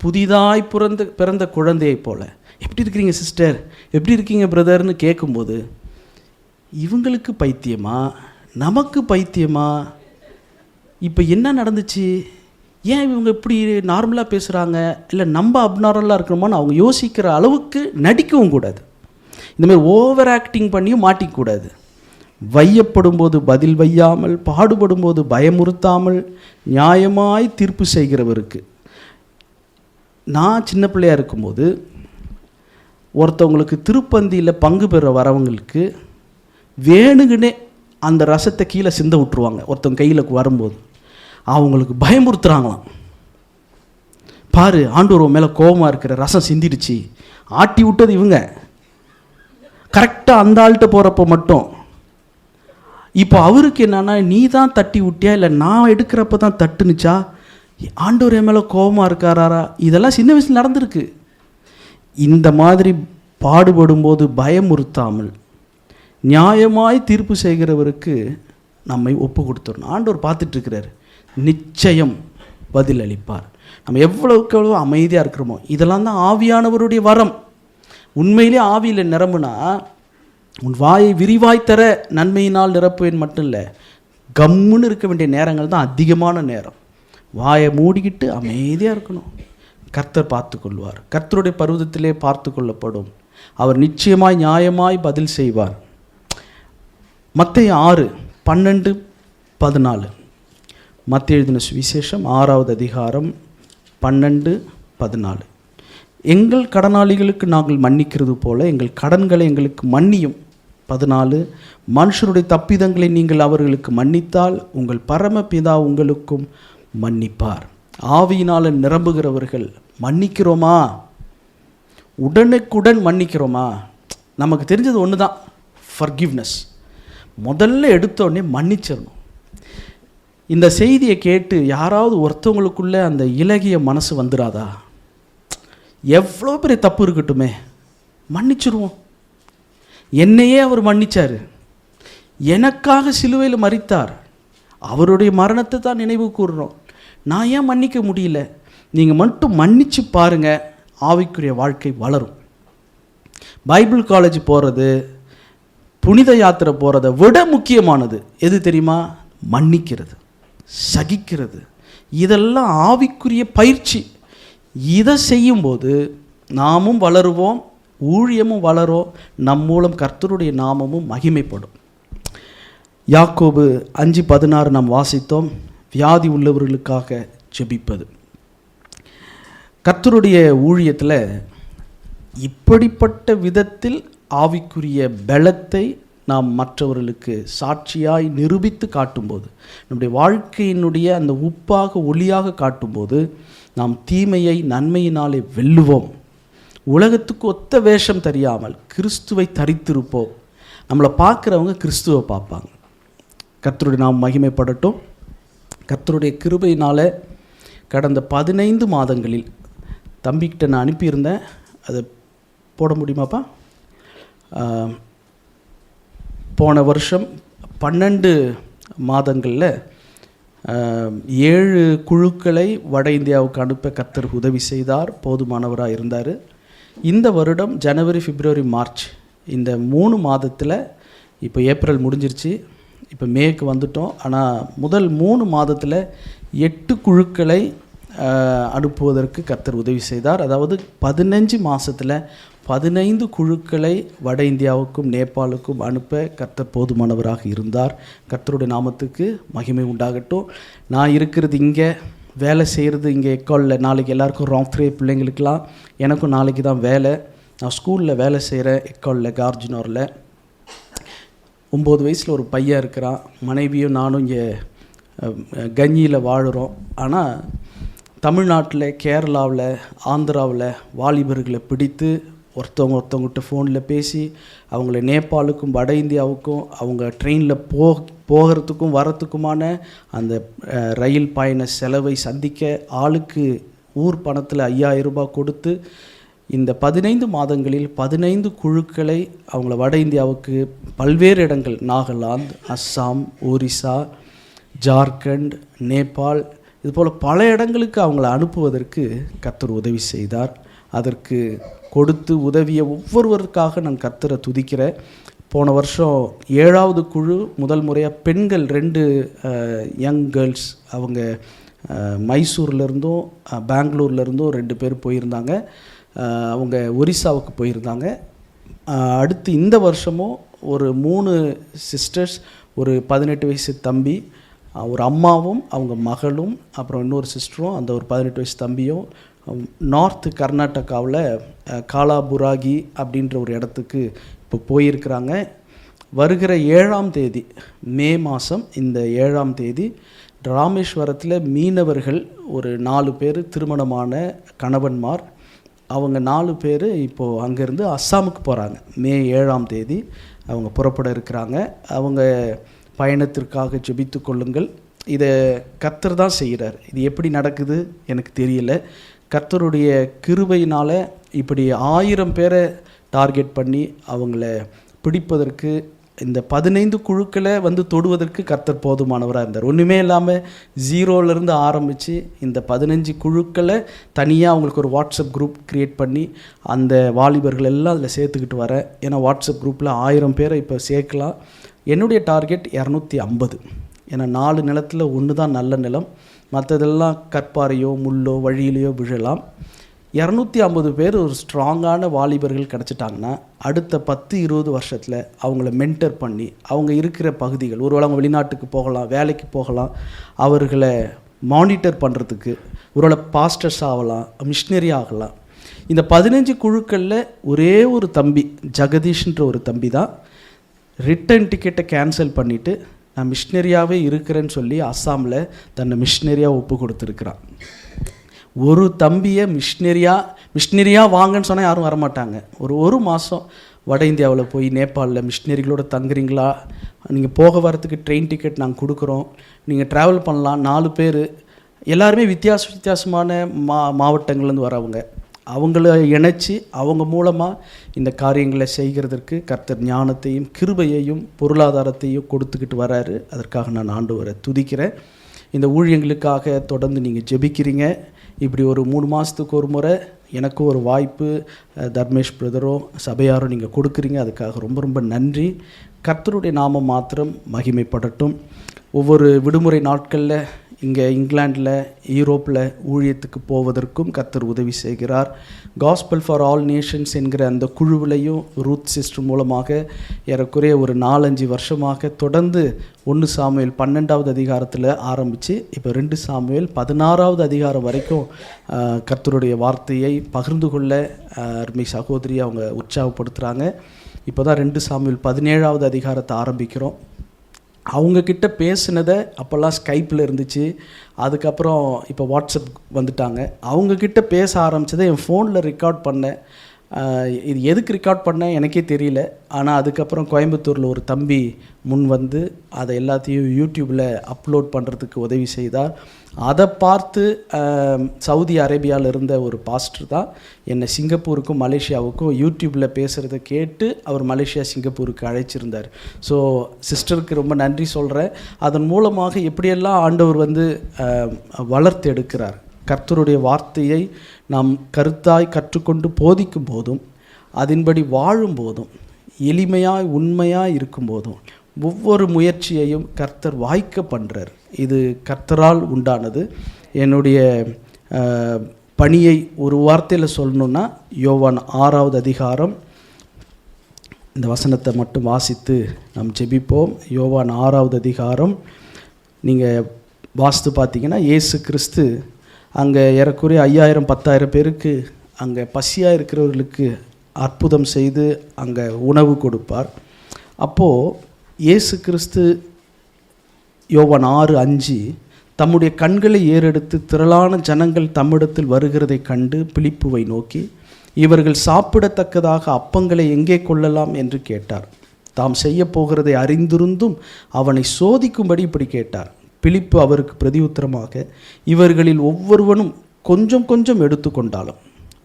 புதிதாய் பிறந்த குழந்தையை போல, எப்படி இருக்கிறீங்க சிஸ்டர், எப்படி இருக்கீங்க பிரதர்னு கேட்கும்போது, இவங்களுக்கு பைத்தியமா நமக்கு பைத்தியமா, இப்போ என்ன நடந்துச்சு, ஏன் இவங்க இப்படி நார்மலாக பேசுகிறாங்க, இல்லை நம்ம அப்நார்மலாக இருக்கிறோமான்னு அவங்க யோசிக்கிற அளவுக்கு நடிக்கவும் கூடாது. இந்தமாதிரி ஓவர் ஆக்டிங் பண்ணியும் மாட்டிக்கூடாது. வையப்படும் போது பதில் வையாமல், பாடுபடும் போது பயமுறுத்தாமல், நியாயமாய் தீர்ப்பு செய்கிறவருக்கு. நான் சின்ன பிள்ளையாக இருக்கும்போது ஒருத்தவங்களுக்கு திருப்பந்தியில் பங்கு பெற வரவங்களுக்கு வேணுங்கன்னே அந்த ரசத்தை கீழே சிந்த விட்டுருவாங்க ஒருத்தவங்க கையில் வரும்போது. அவங்களுக்கு பயமுறுத்துறாங்களாம். பாரு, ஆண்டவர் மேலே கோபமாக இருக்கிற, ரசம் சிந்திடுச்சு. ஆட்டி விட்டது இவங்க, கரெக்டாக அந்த ஆள்கிட்ட போகிறப்போ மட்டும். இப்போ அவருக்கு என்னன்னா, நீ தான் தட்டி விட்டியா இல்லை நான் எடுக்கிறப்ப தான் தட்டுனுச்சா, ஆண்டவர் மேலே கோபமாக இருக்காரா? இதெல்லாம் சின்ன வயசில் நடந்திருக்கு. இந்த மாதிரி பாடுபடும்போது பயமுறுத்தாமல் நியாயமாய் தீர்ப்பு செய்கிறவருக்கு நம்மை ஒப்பு கொடுத்துடணும். ஆண்டவர் பார்த்துட்ருக்கிறார், நிச்சயம் பதில் அளிப்பார். நம்ம எவ்வளவுக்கு எவ்வளோ அமைதியாக இருக்கிறோமோ, இதெல்லாம் தான் ஆவியானவருடைய வரம். உண்மையிலே ஆவியில் நிரம்புனா, உன் வாயை விரிவாய் தர நன்மையினால் நிரப்புவேன் மட்டும் இல்லை, கம்முன்னு இருக்க வேண்டிய நேரங்கள் தான் அதிகமான நேரம். வாயை மூடிக்கிட்டு அமைதியாக இருக்கணும். கர்த்தர் பார்த்து கொள்வார். கர்த்தருடைய பருவத்திலே பார்த்து கொள்ளப்படும். அவர் நிச்சயமாய் நியாயமாய் பதில் செய்வார். மத்தேயு 6:12-14. மத்தேயு எழுதின சுவிசேஷம் 6வது அதிகாரம் 12-14. எங்கள் கடனாளிகளுக்கு நாங்கள் மன்னிக்கிறது போல எங்கள் கடன்களை எங்களுக்கு மன்னியும். 14. மனுஷருடைய தப்பிதங்களை நீங்கள் அவர்களுக்கு மன்னித்தால் உங்கள் பரமபிதா உங்களுக்கும் மன்னிப்பார். ஆவியினால் நிரம்புகிறவர்கள் மன்னிக்கிறோமா? உடனுக்குடன் மன்னிக்கிறோமா? நமக்கு தெரிஞ்சது ஒன்று தான், ஃபர்கிவ்னஸ். முதல்ல எடுத்தோடனே மன்னிச்சிடணும். இந்த செய்தியை கேட்டு யாராவது ஒருத்தவங்களுக்குள்ளே அந்த இலகிய மனசு வந்துடாதா? எவ்வளோ பெரிய தப்பு இருக்கட்டுமே, மன்னிச்சிருவோம். என்னையே அவர் மன்னிச்சார், எனக்காக சிலுவையில் மரித்தார். அவருடைய மரணத்தை தான் நினைவு கூறுறோம். நான் ஏன் மன்னிக்க முடியல? நீங்கள் மட்டும் மன்னிச்சு பாருங்கள், ஆவிக்குரிய வாழ்க்கை வளரும். பைபிள் காலேஜ் போகிறது, புனித யாத்திரை போகிறத விட முக்கியமானது எது தெரியுமா? மன்னிக்கிறது, சகிக்கிறது. இதெல்லாம் ஆவிக்குரிய பயிற்சி. இதை செய்யும்போது நாமும் வளருவோம், ஊழியமும் வளரும், நம் மூலம் கர்த்தருடைய நாமமும் மகிமைப்படும். யாக்கோபு 5:16 நாம் வாசித்தோம், வியாதி உள்ளவர்களுக்காக ஜெபிப்பது. கர்த்தருடைய ஊழியத்தில் இப்படிப்பட்ட விதத்தில் ஆவிக்குரிய பலத்தை நாம் மற்றவர்களுக்கு சாட்சியாய் நிரூபித்து காட்டும்போது, நம்முடைய வாழ்க்கையினுடைய அந்த உப்பாக ஒளியாக காட்டும்போது, நாம் தீமையை நன்மையினாலே வெல்லுவோம். உலகத்துக்கு ஒத்த வேஷம் தெரியாமல் கிறிஸ்துவை தரித்திருப்போம். நம்மளை பார்க்குறவங்க கிறிஸ்துவை பார்ப்பாங்க. கர்த்தருடைய நாம் மகிமைப்படட்டும். கர்த்தருடைய கிருபையினால் கடந்த 15 மாதங்களில் தம்பிக்கிட்ட நான் அனுப்பியிருந்தேன், அதை போட முடியுமாப்பா? போன வருஷம் 12 மாதங்களில் 7 குழுக்களை வட இந்தியாவுக்கு அனுப்ப கர்த்தர் உதவி செய்தார், போதுமானவராக இருந்தார். இந்த வருடம் ஜனவரி, பிப்ரவரி, மார்ச் இந்த 3 மாதத்தில், இப்போ ஏப்ரல் முடிஞ்சிருச்சு, இப்போ மேக்கு வந்துட்டோம். ஆனால் முதல் 3 மாதத்தில் 8 குழுக்களை அனுப்புவதற்கு கர்த்தர் உதவி செய்தார். அதாவது 15 மாதத்தில் 15 குழுக்களை வட இந்தியாவுக்கும் நேபாளுக்கும் அனுப்ப கர்த்தர் போதுமானவராக இருந்தார். கர்த்தருடைய நாமத்துக்கு மகிமை உண்டாகட்டும். நான் இருக்கிறது இங்கே, வேலை செய்கிறது இங்கே எக்காலில். நாளைக்கு எல்லாருக்கும் ராம்த்ரே பிள்ளைங்களுக்கெல்லாம் எனக்கும் நாளைக்கு தான் வேலை. நான் ஸ்கூலில் வேலை செய்கிறேன், எக்காலில் கார்ஜினோரில். 9 வயசில் ஒரு பையன் இருக்கிறான். மனைவியும் நானும் இங்கே கஞ்சியில் வாழுகிறோம். ஆனால் தமிழ்நாட்டில், கேரளாவில், ஆந்திராவில் வாலிபர்களை பிடித்து ஒருத்தவங்ககிட்ட ஃபோனில் பேசி அவங்கள நேபாளுக்கும் வட இந்தியாவுக்கும் அவங்க ட்ரெயினில் போகிறதுக்கும் வரத்துக்குமான அந்த ரயில் பயண செலவை சந்திக்க ஆளுக்கு ஊர் பணத்தில் 5000 ரூபாய் கொடுத்து இந்த 15 மாதங்களில் 15 குழுக்களை அவங்கள வட இந்தியாவுக்கு பல்வேறு இடங்கள், நாகாலாந்து, அஸ்ஸாம், ஒரிசா, ஜார்க்கண்ட், நேபாள், இதுபோல் பல இடங்களுக்கு அவங்கள அனுப்புவதற்கு கர்த்தர் உதவி செய்தார். அதற்கு கொடுத்து உதவிய ஒவ்வொருவருக்காக நான் கர்த்தரை துதிக்கிறேன். போன வருஷம் 7வது குழு முதல் முறையாக பெண்கள் 2 யங் கேர்ள்ஸ், அவங்க மைசூர்லேருந்தும் பெங்களூர்லேருந்தும் 2 பேர் போயிருந்தாங்க. அவங்க ஒரிசாவுக்கு போயிருந்தாங்க. அடுத்து இந்த வருஷமும் ஒரு 3 சிஸ்டர்ஸ், ஒரு 18 வயசு தம்பி, ஒரு அம்மாவும் அவங்க மகளும், அப்புறம் இன்னொரு சிஸ்டரும், அந்த ஒரு 18 வயசு தம்பியும் நார்த்து கர்நாடகாவில் காலாபுராகி அப்படின்ற ஒரு இடத்துக்கு இப்போ போயிருக்கிறாங்க. வருகிற 7ஆம் தேதி, மே மாதம் இந்த 7ஆம் தேதி ராமேஸ்வரத்தில் மீனவர்கள் ஒரு 4 பேர் திருமணமான கணவன்மார். அவங்க 4 பேர் இப்போது அங்கேருந்து அஸ்ஸாமுக்கு போகிறாங்க. மே 7ஆம் தேதி அவங்க புறப்பட இருக்கிறாங்க. அவங்க பயணத்திற்காக ஜெபித்து கொள்ளுங்கள். இதை கர்த்தர் தான் செய்கிறார். இது எப்படி நடக்குது எனக்கு தெரியல. கர்த்தருடைய கிருபையினால் இப்படி 1000 பேரை டார்கெட் பண்ணி அவங்கள பிடிப்பதற்கு, இந்த 15 குழுக்களை தொடுவதற்கு கர்த்தர் போதுமானவராக இருந்தார். ஒன்றுமே இல்லாமல் 0லேருந்து ஆரம்பித்து இந்த 15 குழுக்களை தனியாக அவங்களுக்கு ஒரு வாட்ஸ்அப் குரூப் க்ரியேட் பண்ணி அந்த வாலிபர்கள் எல்லாம் அதில் சேர்த்துக்கிட்டு வரேன். ஏன்னா வாட்ஸ்அப் குரூப்பில் 1000 பேரை இப்போ சேர்க்கலாம். என்னுடைய டார்கெட் 250. ஏன்னா 4 நிலத்தில் 1 தான் நல்ல நிலம், மற்றதெல்லாம் கற்பாறையோ முள்ளோ வழியிலையோ விழலாம். 250 பேர் ஒரு ஸ்ட்ராங்கான வாலிபர்கள் கிடச்சிட்டாங்கன்னா அடுத்த 10-20 வருஷத்தில் அவங்கள மென்டர் பண்ணி அவங்க இருக்கிற பகுதிகள், ஒருவேளை அவங்க வெளிநாட்டுக்கு போகலாம், வேலைக்கு போகலாம், அவர்களை மானிட்டர் பண்ணுறதுக்கு ஒருவேளை பாஸ்டர்ஸ் ஆகலாம், மிஷினரி ஆகலாம். இந்த 15 குழுக்களில் ஒரே ஒரு தம்பி, ஜெகதீஷ்ன்ற ஒரு தம்பி தான் ரிட்டன் டிக்கெட்டை கேன்சல் பண்ணிவிட்டு நான் மிஷினரியாகவே இருக்கிறேன்னு சொல்லி அஸ்ஸாமில் தன்னை மிஷினரியாக ஒப்பு கொடுத்துருக்குறான். ஒரு தம்பியை மிஷினரியாக வாங்கன்னு சொன்னால் யாரும் வரமாட்டாங்க. ஒரு மாதம் வட இந்தியாவில் போய் நேபாளில் மிஷினரிகளோடு தங்குறீங்களா, நீங்கள் போக வரத்துக்கு ட்ரெயின் டிக்கெட் நாங்கள் கொடுக்குறோம், நீங்கள் ட்ராவல் பண்ணலாம். 4 பேர் எல்லாருமே வித்தியாசமான மாவட்டங்கள்லேருந்து வரவங்க. அவங்கள இணைச்சி அவங்க மூலமாக இந்த காரியங்களை செய்கிறதற்கு கர்த்தர் ஞானத்தையும் கிருபையையும் பொருளாதாரத்தையும் கொடுத்துக்கிட்டு வராரு. அதற்காக நான் ஆண்டவரை துதிக்கிறேன். இந்த ஊழியங்களுக்காக தொடர்ந்து நீங்கள் ஜெபிக்கிறீங்க. இப்படி ஒரு 3 மாதத்துக்கு ஒரு முறை எனக்கும் ஒரு வாய்ப்பு தர்மேஷ் பிரதரோ சபையாரோ நீங்கள் கொடுக்குறீங்க. அதுக்காக ரொம்ப ரொம்ப நன்றி. கர்த்தருடைய நாமம் மாத்திரம் மகிமைப்படட்டும். ஒவ்வொரு விடுமுறை நாட்களில் இங்கே இங்கிலாண்டில் யூரோப்பில் ஊழியத்துக்கு போவதற்கும் கர்த்தர் உதவி செய்கிறார். காஸ்பல் ஃபார் ஆல் நேஷன்ஸ் என்கிற அந்த குழுவிலையும் ரூத் சிஸ்டர் மூலமாக ஏறக்குறைய ஒரு 4-5 வருஷமாக தொடர்ந்து 1 சாமுவேல் 12வது அதிகாரத்தில் ஆரம்பித்து இப்போ 2 சாமுவேல் 16வது அதிகாரம் வரைக்கும் கர்த்தருடைய வார்த்தையை பகிர்ந்து கொள்ள அருமை சகோதரி அவங்க உற்சாகப்படுத்துகிறாங்க. இப்போ தான் 2 சாமுவேல் 17வது அதிகாரத்தை ஆரம்பிக்கிறோம். அவங்கக்கிட்ட பேசினதை அப்போல்லாம் ஸ்கைப்பில் இருந்துச்சு, அதுக்கப்புறம் இப்போ வாட்ஸ்அப் வந்துட்டாங்க. அவங்கக்கிட்ட பேச ஆரம்பித்ததை என் ஃபோனில் ரெக்கார்ட் பண்ணேன். இது எதுக்கு ரெக்கார்ட் பண்ணேன் எனக்கே தெரியல. ஆனால் அதுக்கப்புறம் கோயம்புத்தூரில் ஒரு தம்பி முன் வந்து அதை எல்லாத்தையும் யூடியூப்பில் அப்லோட் பண்ணுறதுக்கு உதவி செய்தார். அதை பார்த்து சவுதி அரேபியாவில் இருந்த ஒரு பாஸ்டர் தான் என்னை சிங்கப்பூருக்கும் மலேசியாவுக்கும் யூடியூப்பில் பேசுகிறத கேட்டு அவர் மலேசியா சிங்கப்பூருக்கு அழைச்சிருந்தார். ஸோ சிஸ்டருக்கு ரொம்ப நன்றி சொல்கிறேன். அதன் மூலமாக எப்படியெல்லாம் ஆண்டவர் வளர்த்து எடுக்கிறார். கர்த்தருடைய வார்த்தையை நாம் கருத்தாய் கற்றுக்கொண்டு போதிக்கும் போதும், அதன்படி வாழும் போதும், எளிமையாய் உண்மையாய் இருக்கும்போதும் ஒவ்வொரு முயற்சியையும் கர்த்தர் வாய்க்க பண்ணுறார். இது கர்த்தரால் உண்டானது. என்னுடைய பணியை ஒரு வார்த்தையில் சொல்லணுன்னா யோவான் 6வது அதிகாரம் இந்த வசனத்தை மட்டும் வாசித்து நாம் ஜெபிப்போம். யோவான் 6வது அதிகாரம் நீங்கள் வாசித்து பார்த்தீங்கன்னா இயேசு கிறிஸ்து அங்கே ஏறக்குறைய 5000-10,000 பேருக்கு அங்கே பசியாக இருக்கிறவர்களுக்கு அற்புதம் செய்து அங்கே உணவு கொடுப்பார். அப்போது இயேசு கிறிஸ்து யோவான் 6:5 தம்முடைய கண்களை ஏறெடுத்து திரளான ஜனங்கள் தம்மிடத்தில் வருகிறதை கண்டு பிலிப்புவை நோக்கி, இவர்கள் சாப்பிடத்தக்கதாக அப்பங்களை எங்கே கொள்ளலாம் என்று கேட்டார். தாம் செய்ய போகிறதை அறிந்திருந்தும் அவனை சோதிக்கும்படி இப்படி கேட்டார். பிலிப்பு அவருக்கு பிரதியுத்தரமாக, இவர்களில் ஒவ்வொருவனும் கொஞ்சம் கொஞ்சம் எடுத்துக்கொண்டாலும்,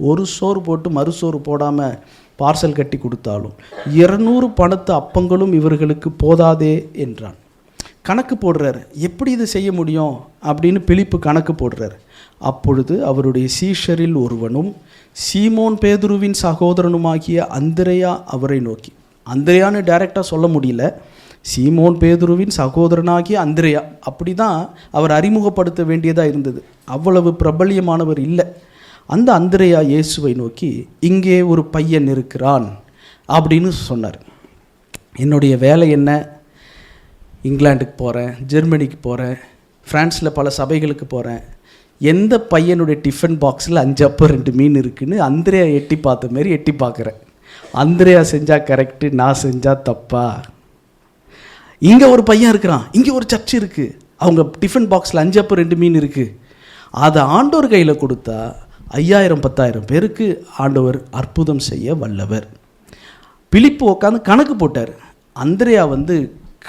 ஒரு சோறு போட்டு மறுசோறு போடாமல் பார்சல் கட்டி கொடுத்தாலும் 200 பணத்து அப்பங்களும் இவர்களுக்கு போதாதே என்றான். கணக்கு போடுறார். எப்படி இது செய்ய முடியும் அப்படின்னு பிலிப்பு கணக்கு போடுறார். அப்பொழுது அவருடைய சீஷரில் ஒருவனும் சீமோன் பேதுருவின் சகோதரனுமாகிய அந்திரேயா அவரை நோக்கி, அந்திரேயான்னு டைரெக்டாக சொல்ல முடியல, சீமோன் பேதுருவின் சகோதரனாகிய அந்திரேயா அப்படி தான் அவர் அறிமுகப்படுத்த வேண்டியதாக இருந்தது. அவ்வளவு பிரபல்யமானவர் இல்லை. அந்த அந்திரேயா இயேசுவை நோக்கி, இங்கே ஒரு பையன் இருக்கிறான் அப்படின்னு சொன்னார். என்னுடைய வேலை என்ன? இங்கிலாந்துக்கு போகிறேன், ஜெர்மனிக்கு போகிறேன், ஃப்ரான்ஸில் பல சபைகளுக்கு போகிறேன். எந்த பையனுடைய டிஃபன் பாக்ஸில் 5 அப்பம் 2 மீன் இருக்குன்னு அந்திரேயா எட்டி பார்த்த மாரி எட்டி பார்க்குறேன். அந்திரேயா செஞ்சால் கரெக்டு, நான் செஞ்சால் தப்பா? இங்கே ஒரு பையன் இருக்கிறான், இங்கே ஒரு சர்ச் இருக்குது, அவங்க டிஃபன் பாக்ஸில் 5 அப்பம் 2 மீன் இருக்குது. அதை ஆண்டவர் கையில் கொடுத்தா 5000-10,000 பேருக்கு ஆண்டவர் அற்புதம் செய்ய வல்லவர். பிலிப்பு உட்காந்து கணக்கு போட்டார். அந்திரேயா வந்து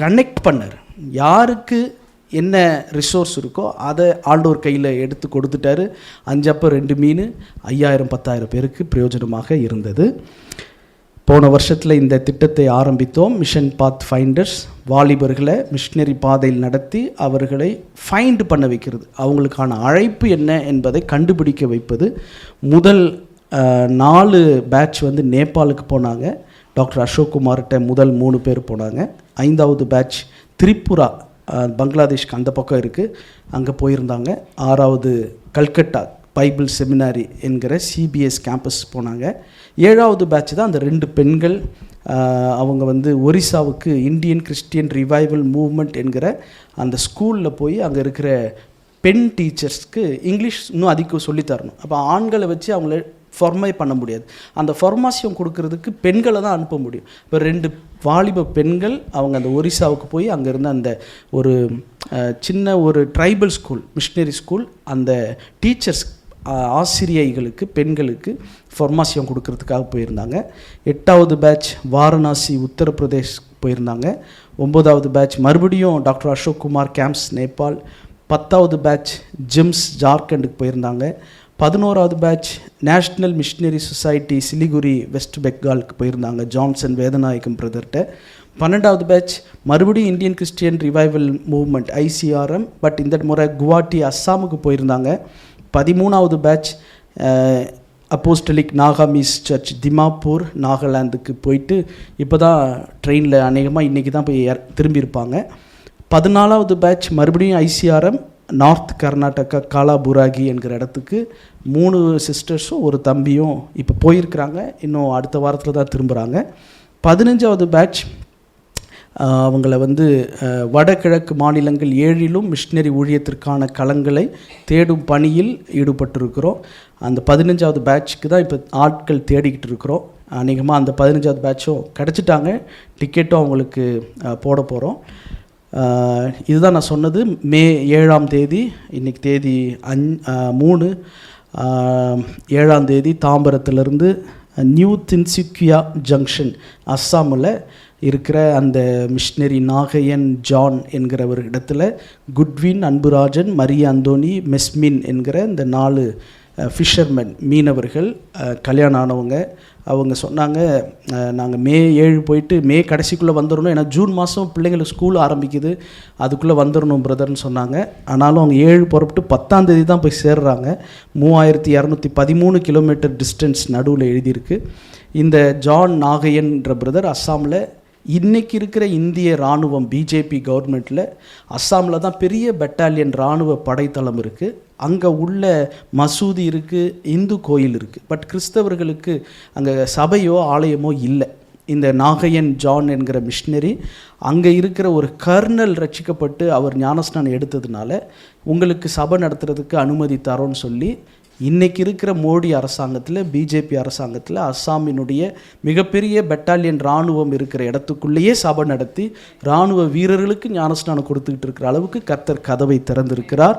கனெக்ட் பண்ணார். யாருக்கு என்ன ரிசோர்ஸ் இருக்கோ அதை ஆண்டவர் கையில் எடுத்து கொடுத்துட்டாரு. 5 அப்பம் 2 மீன் 5000-10,000 பேருக்கு பிரயோஜனமாக இருந்தது. போன வருஷத்தில் இந்த திட்டத்தை ஆரம்பித்தோம். மிஷன் பாத் ஃபைண்டர்ஸ், வாலிபர்களை மிஷினரி பாதையில் நடத்தி அவர்களை ஃபைண்ட் பண்ண வைக்கிறது, அவங்களுக்கான அழைப்பு என்ன என்பதை கண்டுபிடிக்க வைப்பது. முதல் 4 பேட்ச் வந்து நேபாளுக்கு போனாங்க. டாக்டர் அசோக் குமார்கிட்ட முதல் 3 பேர் போனாங்க. 5வது பேட்ச் திரிபுரா, பங்களாதேஷ்க்கு அந்த பக்கம் இருக்குது, அங்கே போயிருந்தாங்க. 6வது கல்கட்டா பைபிள் செமினாரி என்கிற CBS கேம்பஸ் போனாங்க. 7வது பேட்ச் தான் அந்த 2 பெண்கள். அவங்க வந்து ஒரிசாவுக்கு இந்தியன் கிறிஸ்டியன் ரிவைவல் மூவ்மெண்ட் என்கிற அந்த ஸ்கூலில் போய் அங்கே இருக்கிற பெண் டீச்சர்ஸ்க்கு இங்கிலீஷ் இன்னும் அதிகம் சொல்லித்தரணும். அப்போ ஆண்களை வச்சு அவங்கள ஃபார்மை பண்ண முடியாது. அந்த ஃபார்மாசியம் கொடுக்கறதுக்கு பெண்களை தான் அனுப்ப முடியும். இப்போ 2 வாலிப பெண்கள் அவங்க அந்த ஒரிசாவுக்கு போய் அங்கே இருந்த அந்த ஒரு சின்ன ஒரு ட்ரைபல் ஸ்கூல், மிஷினரி ஸ்கூல், அந்த டீச்சர்ஸ் ஆசிரியைகளுக்கு பெண்களுக்கு ஃபார்மாசியம் கொடுக்கறதுக்காக போயிருந்தாங்க. 8வது பேட்ச் வாரணாசி உத்தரப்பிரதேஷ் போயிருந்தாங்க. 9வது பேட்ச் மறுபடியும் டாக்டர் அசோக் குமார் கேம்ப்ஸ் நேபாள். 10வது பேட்ச் ஜிம்ஸ் ஜார்க்கண்டுக்கு போயிருந்தாங்க. 11வது batch national missionary society Siliguri west பெங்காலுக்கு போயிருந்தாங்க ஜான்சன் வேதநாயகம் பிரதர்கிட்ட. 12வது பேட்ச் மறுபடியும் Indian Christian revival movement ICRM, but இந்த முறை குவாஹாட்டி அஸ்ஸாமுக்கு போயிருந்தாங்க. 13வது batch apostolic Nagamese church Dimapur நாகாலாந்துக்கு போயிட்டு இப்போ தான் ட்ரெயினில் அநேகமாக இன்றைக்கி தான் போய் திரும்பியிருப்பாங்க. 14வது பேட்ச் மறுபடியும் ICRM நார்த் கர்நாடகா காலாபுராகி என்கிற இடத்துக்கு 3 சிஸ்டர்ஸும் ஒரு தம்பியும் இப்போ போயிருக்கிறாங்க. இன்னும் அடுத்த வாரத்தில் தான் திரும்புகிறாங்க. 15வது பேட்ச் அவங்கள வந்து வடகிழக்கு மாநிலங்கள் 7லும் மிஷினரி ஊழியத்திற்கான களங்களை தேடும் பணியில் ஈடுபட்டிருக்கிறோம். அந்த 15வது பேட்சுக்கு தான் இப்போ ஆட்கள் தேடிக்கிட்டு இருக்கிறோம். அநேகமாக அந்த 15வது பேட்சும் கிடச்சிட்டாங்க. டிக்கெட்டும் அவங்களுக்கு போட போகிறோம். இதுதான் நான் சொன்னது. மே 7ஆம் தேதி, இன்றைக்கி தேதி 3, 7ஆம் தேதி தாம்பரத்திலிருந்து நியூ தின்சுக்கியா ஜங்ஷன் அஸ்ஸாமில் இருக்கிற அந்த மிஷினரி நாகையன் ஜான் என்கிற ஒரு இடத்துல குட்வின், அன்புராஜன், மரிய அந்தோனி, மெஸ்மின் என்கிற இந்த 4 ஃபிஷர்மேன் மீனவர்கள் கல்யாணம் ஆனவங்க. அவங்க சொன்னாங்க, நாங்கள் மே 7 போயிட்டு மே கடைசிக்குள்ளே வந்துடணும், ஏன்னா ஜூன் மாதம் பிள்ளைங்களுக்கு ஸ்கூல் ஆரம்பிக்குது, அதுக்குள்ளே வந்துடணும் பிரதர்னு சொன்னாங்க. ஆனாலும் அவங்க 7 புறப்பட்டு 10ஆம் தேதி தான் போய் சேர்றாங்க. 3213 கிலோமீட்டர் டிஸ்டன்ஸ் நடுவில் எழுதியிருக்கு. இந்த ஜான் நாகையன்ற பிரதர் அஸ்ஸாமில் இன்றைக்கி இருக்கிற இந்திய இராணுவம் பிஜேபி கவர்மெண்ட்டில் அஸ்ஸாமில் தான் பெரிய பெட்டாலியன் இராணுவ படைத்தளம் இருக்குது. அங்கே உள்ள மசூதி இருக்குது, இந்து கோயில் இருக்குது. பட் கிறிஸ்தவர்களுக்கு அங்கே சபையோ ஆலயமோ இல்லை. இந்த நாகையன் ஜான் என்கிற மிஷினரி அங்கே இருக்கிற ஒரு கர்னல் ரட்சிக்கப்பட்டு அவர் ஞானஸ்நானம் எடுத்ததுனால உங்களுக்கு சபை நடத்துறதுக்கு அனுமதி தரோன்னு சொல்லி இன்றைக்கி இருக்கிற மோடி அரசாங்கத்தில், பிஜேபி அரசாங்கத்தில் அஸ்ஸாமினுடைய மிகப்பெரிய பெட்டாலியன் இராணுவம் இருக்கிற இடத்துக்குள்ளேயே சபை நடத்தி இராணுவ வீரர்களுக்கு ஞானஸ்நானம் கொடுத்துக்கிட்டு இருக்கிற அளவுக்கு கர்த்தர் கதவை திறந்திருக்கிறார்.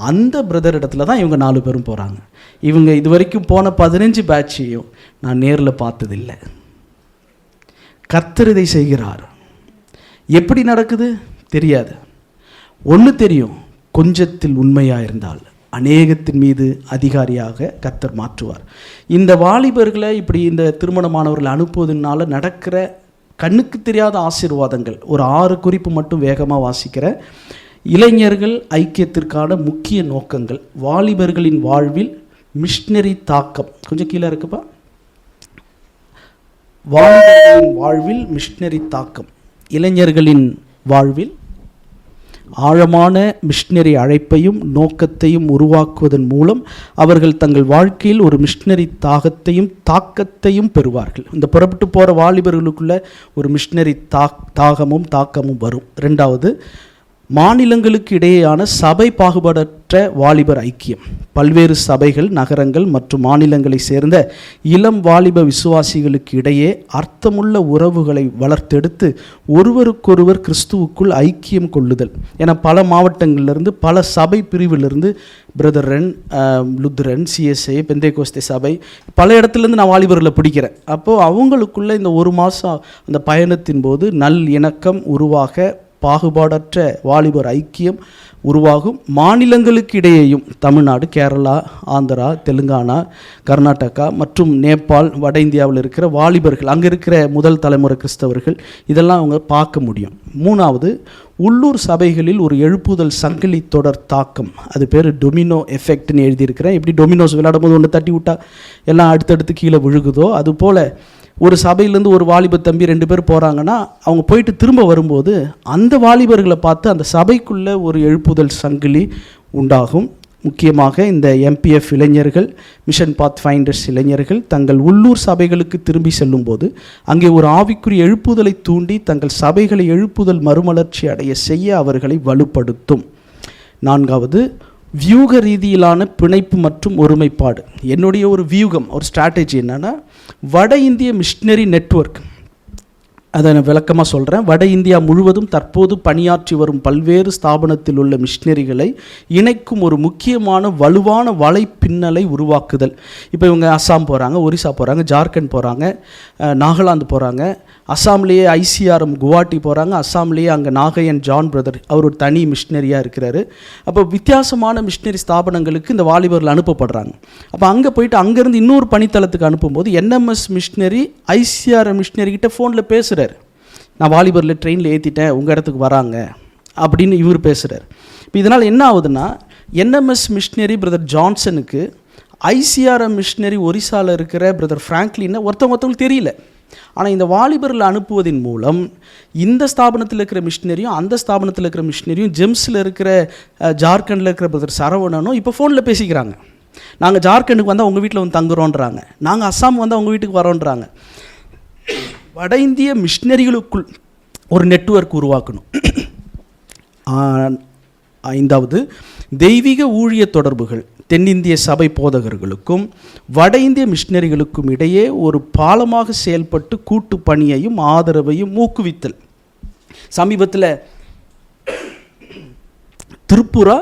அந்த பிரதர் இடத்துல தான் இவங்க 4 பேரும் போகிறாங்க. இவங்க இது வரைக்கும் போன 15 பேட்சையும் நான் நேரில் பார்த்ததில்லை. கர்த்தர் இதை செய்கிறார். எப்படி நடக்குது தெரியாது. ஒன்று தெரியும், கொஞ்சத்தில் உண்மையாக இருந்தால் அநேகத்தின் மீது அதிகாரியாக கர்த்தர் மாற்றுவார். இந்த வாலிபர்களை இப்படி இந்த திருமணமானவர்களை அனுப்புவதனால நடக்கிற கண்ணுக்கு தெரியாத ஆசீர்வாதங்கள் ஒரு 6 குறிப்பு மட்டும் வேகமாக வாசிக்கிற. இளைஞர்கள் ஐக்கியத்திற்கான முக்கிய நோக்கங்கள். வாலிபர்களின் வாழ்வில் மிஷினரி தாக்கம், கொஞ்சம் கீழே இருக்குப்பா. வாலிபர்களின் வாழ்வில் மிஷினரி தாக்கம். இளைஞர்களின் வாழ்வில் ஆழமான மிஷினரி அழைப்பையும் நோக்கத்தையும் உருவாக்குவதன் மூலம் அவர்கள் தங்கள் வாழ்க்கையில் ஒரு மிஷினரி தாக்கத்தையும் பெறுவார்கள். இந்த புறப்பட்டு போகிற வாலிபர்களுக்குள்ள ஒரு மிஷினரி தாக்கமும் வரும். 2வது, மாநிலங்களுக்கு இடையேயான சபை பாகுபாடற்ற வாலிபர் ஐக்கியம். பல்வேறு சபைகள், நகரங்கள் மற்றும் மாநிலங்களை சேர்ந்த இளம் வாலிப விசுவாசிகளுக்கு இடையே அர்த்தமுள்ள உறவுகளை வளர்த்தெடுத்து ஒருவருக்கொருவர் கிறிஸ்துவுக்குள் ஐக்கியம் கொள்ளுதல். ஏன்னா பல மாவட்டங்களிலிருந்து, பல சபை பிரிவிலிருந்து, பிரதரன், லுத்ரன், சிஎஸ்ஐ, பெந்தேகோஸ்தே சபை, பல இடத்துலேருந்து நான் வாலிபர்களை பிடிக்கிறேன். அப்போது அவங்களுக்குள்ள இந்த ஒரு மாதம் அந்த பயணத்தின் போது நல் இணக்கம் உருவாக, பாகுபாடற்ற வாலிபர் ஐக்கியம் உருவாகும். மாநிலங்களுக்கு இடையேயும் தமிழ்நாடு, கேரளா, ஆந்திரா, தெலுங்கானா, கர்நாடகா மற்றும் நேபாள், வட இந்தியாவில் இருக்கிற வாலிபர்கள், அங்கே இருக்கிற முதல் தலைமுறை கிறிஸ்தவர்கள், இதெல்லாம் அவங்க பார்க்க முடியும். மூணாவது, உள்ளூர் சபைகளில் ஒரு எழுப்புதல் சங்கிலி தொடர் தாக்கம். அது பேர் டொமினோ எஃபெக்ட்னு எழுதியிருக்கிறேன். எப்படி டொமினோஸ் விளையாடும் போது ஒன்று தட்டி விட்டால் எல்லாம் அடுத்தடுத்து கீழே விழுகுதோ, அதுபோல் ஒரு சபையிலேருந்து ஒரு வாலிப தம்பி 2 பேர் போகிறாங்கன்னா, அவங்க போயிட்டு திரும்ப வரும்போது அந்த வாலிபர்களை பார்த்து அந்த சபைக்குள்ளே ஒரு எழுப்புதல் சங்கிலி உண்டாகும். முக்கியமாக இந்த MPF இளைஞர்கள், மிஷன் பாத் ஃபைண்டர்ஸ் இளைஞர்கள் தங்கள் உள்ளூர் சபைகளுக்கு திரும்பி செல்லும்போது அங்கே ஒரு ஆவிக்குரிய எழுப்புதலை தூண்டி தங்கள் சபைகளை எழுப்புதல் மறுமலர்ச்சி அடைய செய்ய அவர்களை வலுப்படுத்தும். 4வது, வியூக ரீதியிலான பிணைப்பு மற்றும் ஒருமைப்பாடு. என்னுடைய ஒரு வியூகம், ஒரு ஸ்ட்ராட்டஜி என்னென்னா, வட இந்திய மிஷினரி நெட்வொர்க். அதை நான் விளக்கமாக சொல்கிறேன். வட இந்தியா முழுவதும் தற்போது பணியாற்றி வரும் பல்வேறு ஸ்தாபனத்தில் உள்ள மிஷினரிகளை இணைக்கும் ஒரு முக்கியமான வலுவான வலைப்பின்னலை உருவாக்குதல். இப்போ இவங்க அஸ்ஸாம் போகிறாங்க, ஒரிசா போகிறாங்க, ஜார்க்கண்ட் போகிறாங்க, நாகாலாந்து போகிறாங்க, அஸ்ஸாம்லேயே ICRM குவாஹாட்டி போகிறாங்க, அஸ்ஸாம்லேயே அங்கே நாகையன் ஜான் பிரதர், அவர் ஒரு தனி மிஷினரியாக இருக்கிறாரு. அப்போ வித்தியாசமான மிஷினரி ஸ்தாபனங்களுக்கு இந்த வாலிபர்கள் அனுப்பப்படுறாங்க. அப்போ அங்கே போயிட்டு அங்கேருந்து இன்னொரு பணித்தளத்துக்கு அனுப்பும்போது NMS மிஷினரி ICRM மிஷினரிக்கிட்ட ஃபோனில் பேசுகிறார். நான் வாலிபரில் ட்ரெயினில் ஏற்றிட்டேன், உங்கள் இடத்துக்கு வராங்க அப்படின்னு இவர் பேசுகிறார். இப்போ இதனால் என்ன ஆகுதுன்னா, NMS மிஷினரி பிரதர் ஜான்சனுக்கு ICRM மிஷினரி ஒரிசாவில் இருக்கிற பிரதர் ஃப்ராங்க்லினை ஒருத்தவங்களுக்கு தெரியல. ஆனால் இந்த வாலிபரில் அனுப்புவதன் மூலம் இந்த ஸ்தாபனத்தில் இருக்கிற மிஷினரியும் அந்த ஸ்தாபனத்தில் இருக்கிற மிஷினரியும், ஜெம்ஸில் இருக்கிற ஜார்க்கண்டில் இருக்கிற பிரதர் சரவணனும் இப்போ ஃபோனில் பேசிக்கிறாங்க. நாங்கள் ஜார்க்கண்டுக்கு வந்தால் உங்கள் வீட்டில் வந்து தங்குறோன்றாங்க, நாங்கள் அஸ்ஸாம் வந்தால் உங்கள் வீட்டுக்கு வரோன்றாங்க. வட இந்திய மிஷினரிகளுக்குள் ஒரு நெட்வொர்க் உருவாக்கணும். 5வது, தெய்வீக ஊழிய தொடர்புகள். தென்னிந்திய சபை போதகர்களுக்கும் வட இந்திய மிஷினரிகளுக்கும் இடையே ஒரு பாலமாக செயல்பட்டு கூட்டு பணியையும் ஆதரவையும் ஊக்குவித்தல். சமீபத்தில் திருப்புரா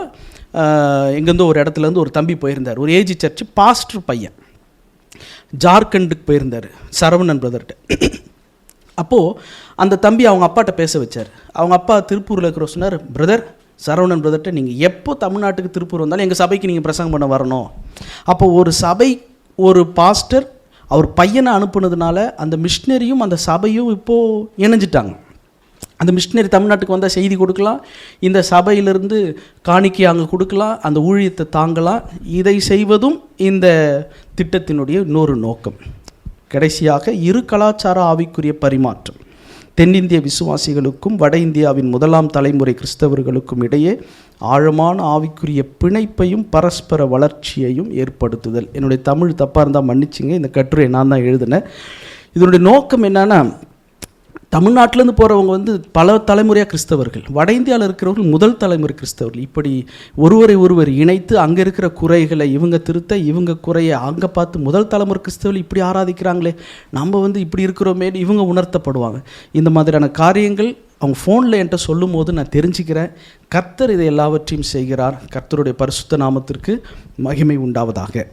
எங்கேருந்தோ ஒரு இடத்துலேருந்து ஒரு தம்பி போயிருந்தார், ஒரு ஏஜி சர்ச்சு பாஸ்டர் பையன், ஜார்க்கண்டுக்கு போயிருந்தார் சரவணன் பிரதர்கிட்ட. அப்போது அந்த தம்பி அவங்க அப்பாட்ட பேச வச்சார். அவங்க அப்பா திருப்பூரில் இருக்கிற சொன்னார், பிரதர் சரவணன் பிரதர்கிட்ட, நீங்கள் எப்போ தமிழ்நாட்டுக்கு திருப்பூர் வந்தாலும் எங்கள் சபைக்கு நீங்கள் பிரசங்கம் பண்ண வரணும். அப்போ ஒரு சபை, ஒரு பாஸ்டர் அவர் பையனை அனுப்புனதுனால அந்த மிஷினரியும் அந்த சபையும் இப்போது இணைஞ்சிட்டாங்க. அந்த மிஷினரி தமிழ்நாட்டுக்கு வந்தால் செய்தி கொடுக்கலாம், இந்த சபையிலிருந்து காணிக்கை அங்கே கொடுக்கலாம், அந்த ஊழியத்தை தாங்கலாம். இதை செய்வதும் இந்த திட்டத்தினுடைய இன்னொரு நோக்கம். கடைசியாக, இரு கலாச்சார ஆவிக்குரிய பரிமாற்றம். தென்னிந்திய விசுவாசிகளுக்கும் வட இந்தியாவின் முதலாம் தலைமுறை கிறிஸ்தவர்களுக்கும் இடையே ஆழமான ஆவிக்குரிய பிணைப்பையும் பரஸ்பர வளர்ச்சியையும் ஏற்படுத்துதல். என்னுடைய தமிழ் தப்பாக இருந்தால் மன்னிச்சிங்க, இந்த கட்டுரை நான் தான் எழுதினேன். இதனுடைய நோக்கம் என்னென்னா, தமிழ்நாட்டிலேருந்து போகிறவங்க வந்து பல தலைமுறையாக கிறிஸ்தவர்கள், வட இந்தியாவில் இருக்கிறவர்கள் முதல் தலைமுறை கிறிஸ்தவர்கள். இப்படி ஒருவரை இணைத்து அங்கே இருக்கிற குறைகளை இவங்க திருத்த, இவங்க குறையை அங்கே பார்த்து முதல் தலைமுறை கிறிஸ்தவர்கள் இப்படி ஆராதிக்கிறாங்களே, நம்ம வந்து இப்படி இருக்கிறோமே இவங்க உணர்த்தப்படுவாங்க. இந்த மாதிரியான காரியங்கள் அவங்க ஃபோனில் என்கிட்ட சொல்லும் போது நான் தெரிஞ்சுக்கிறேன். கர்த்தர் இதை எல்லாவற்றையும் செய்கிறார். கர்த்தருடைய பரிசுத்த நாமத்திற்கு மகிமை உண்டாவதாக.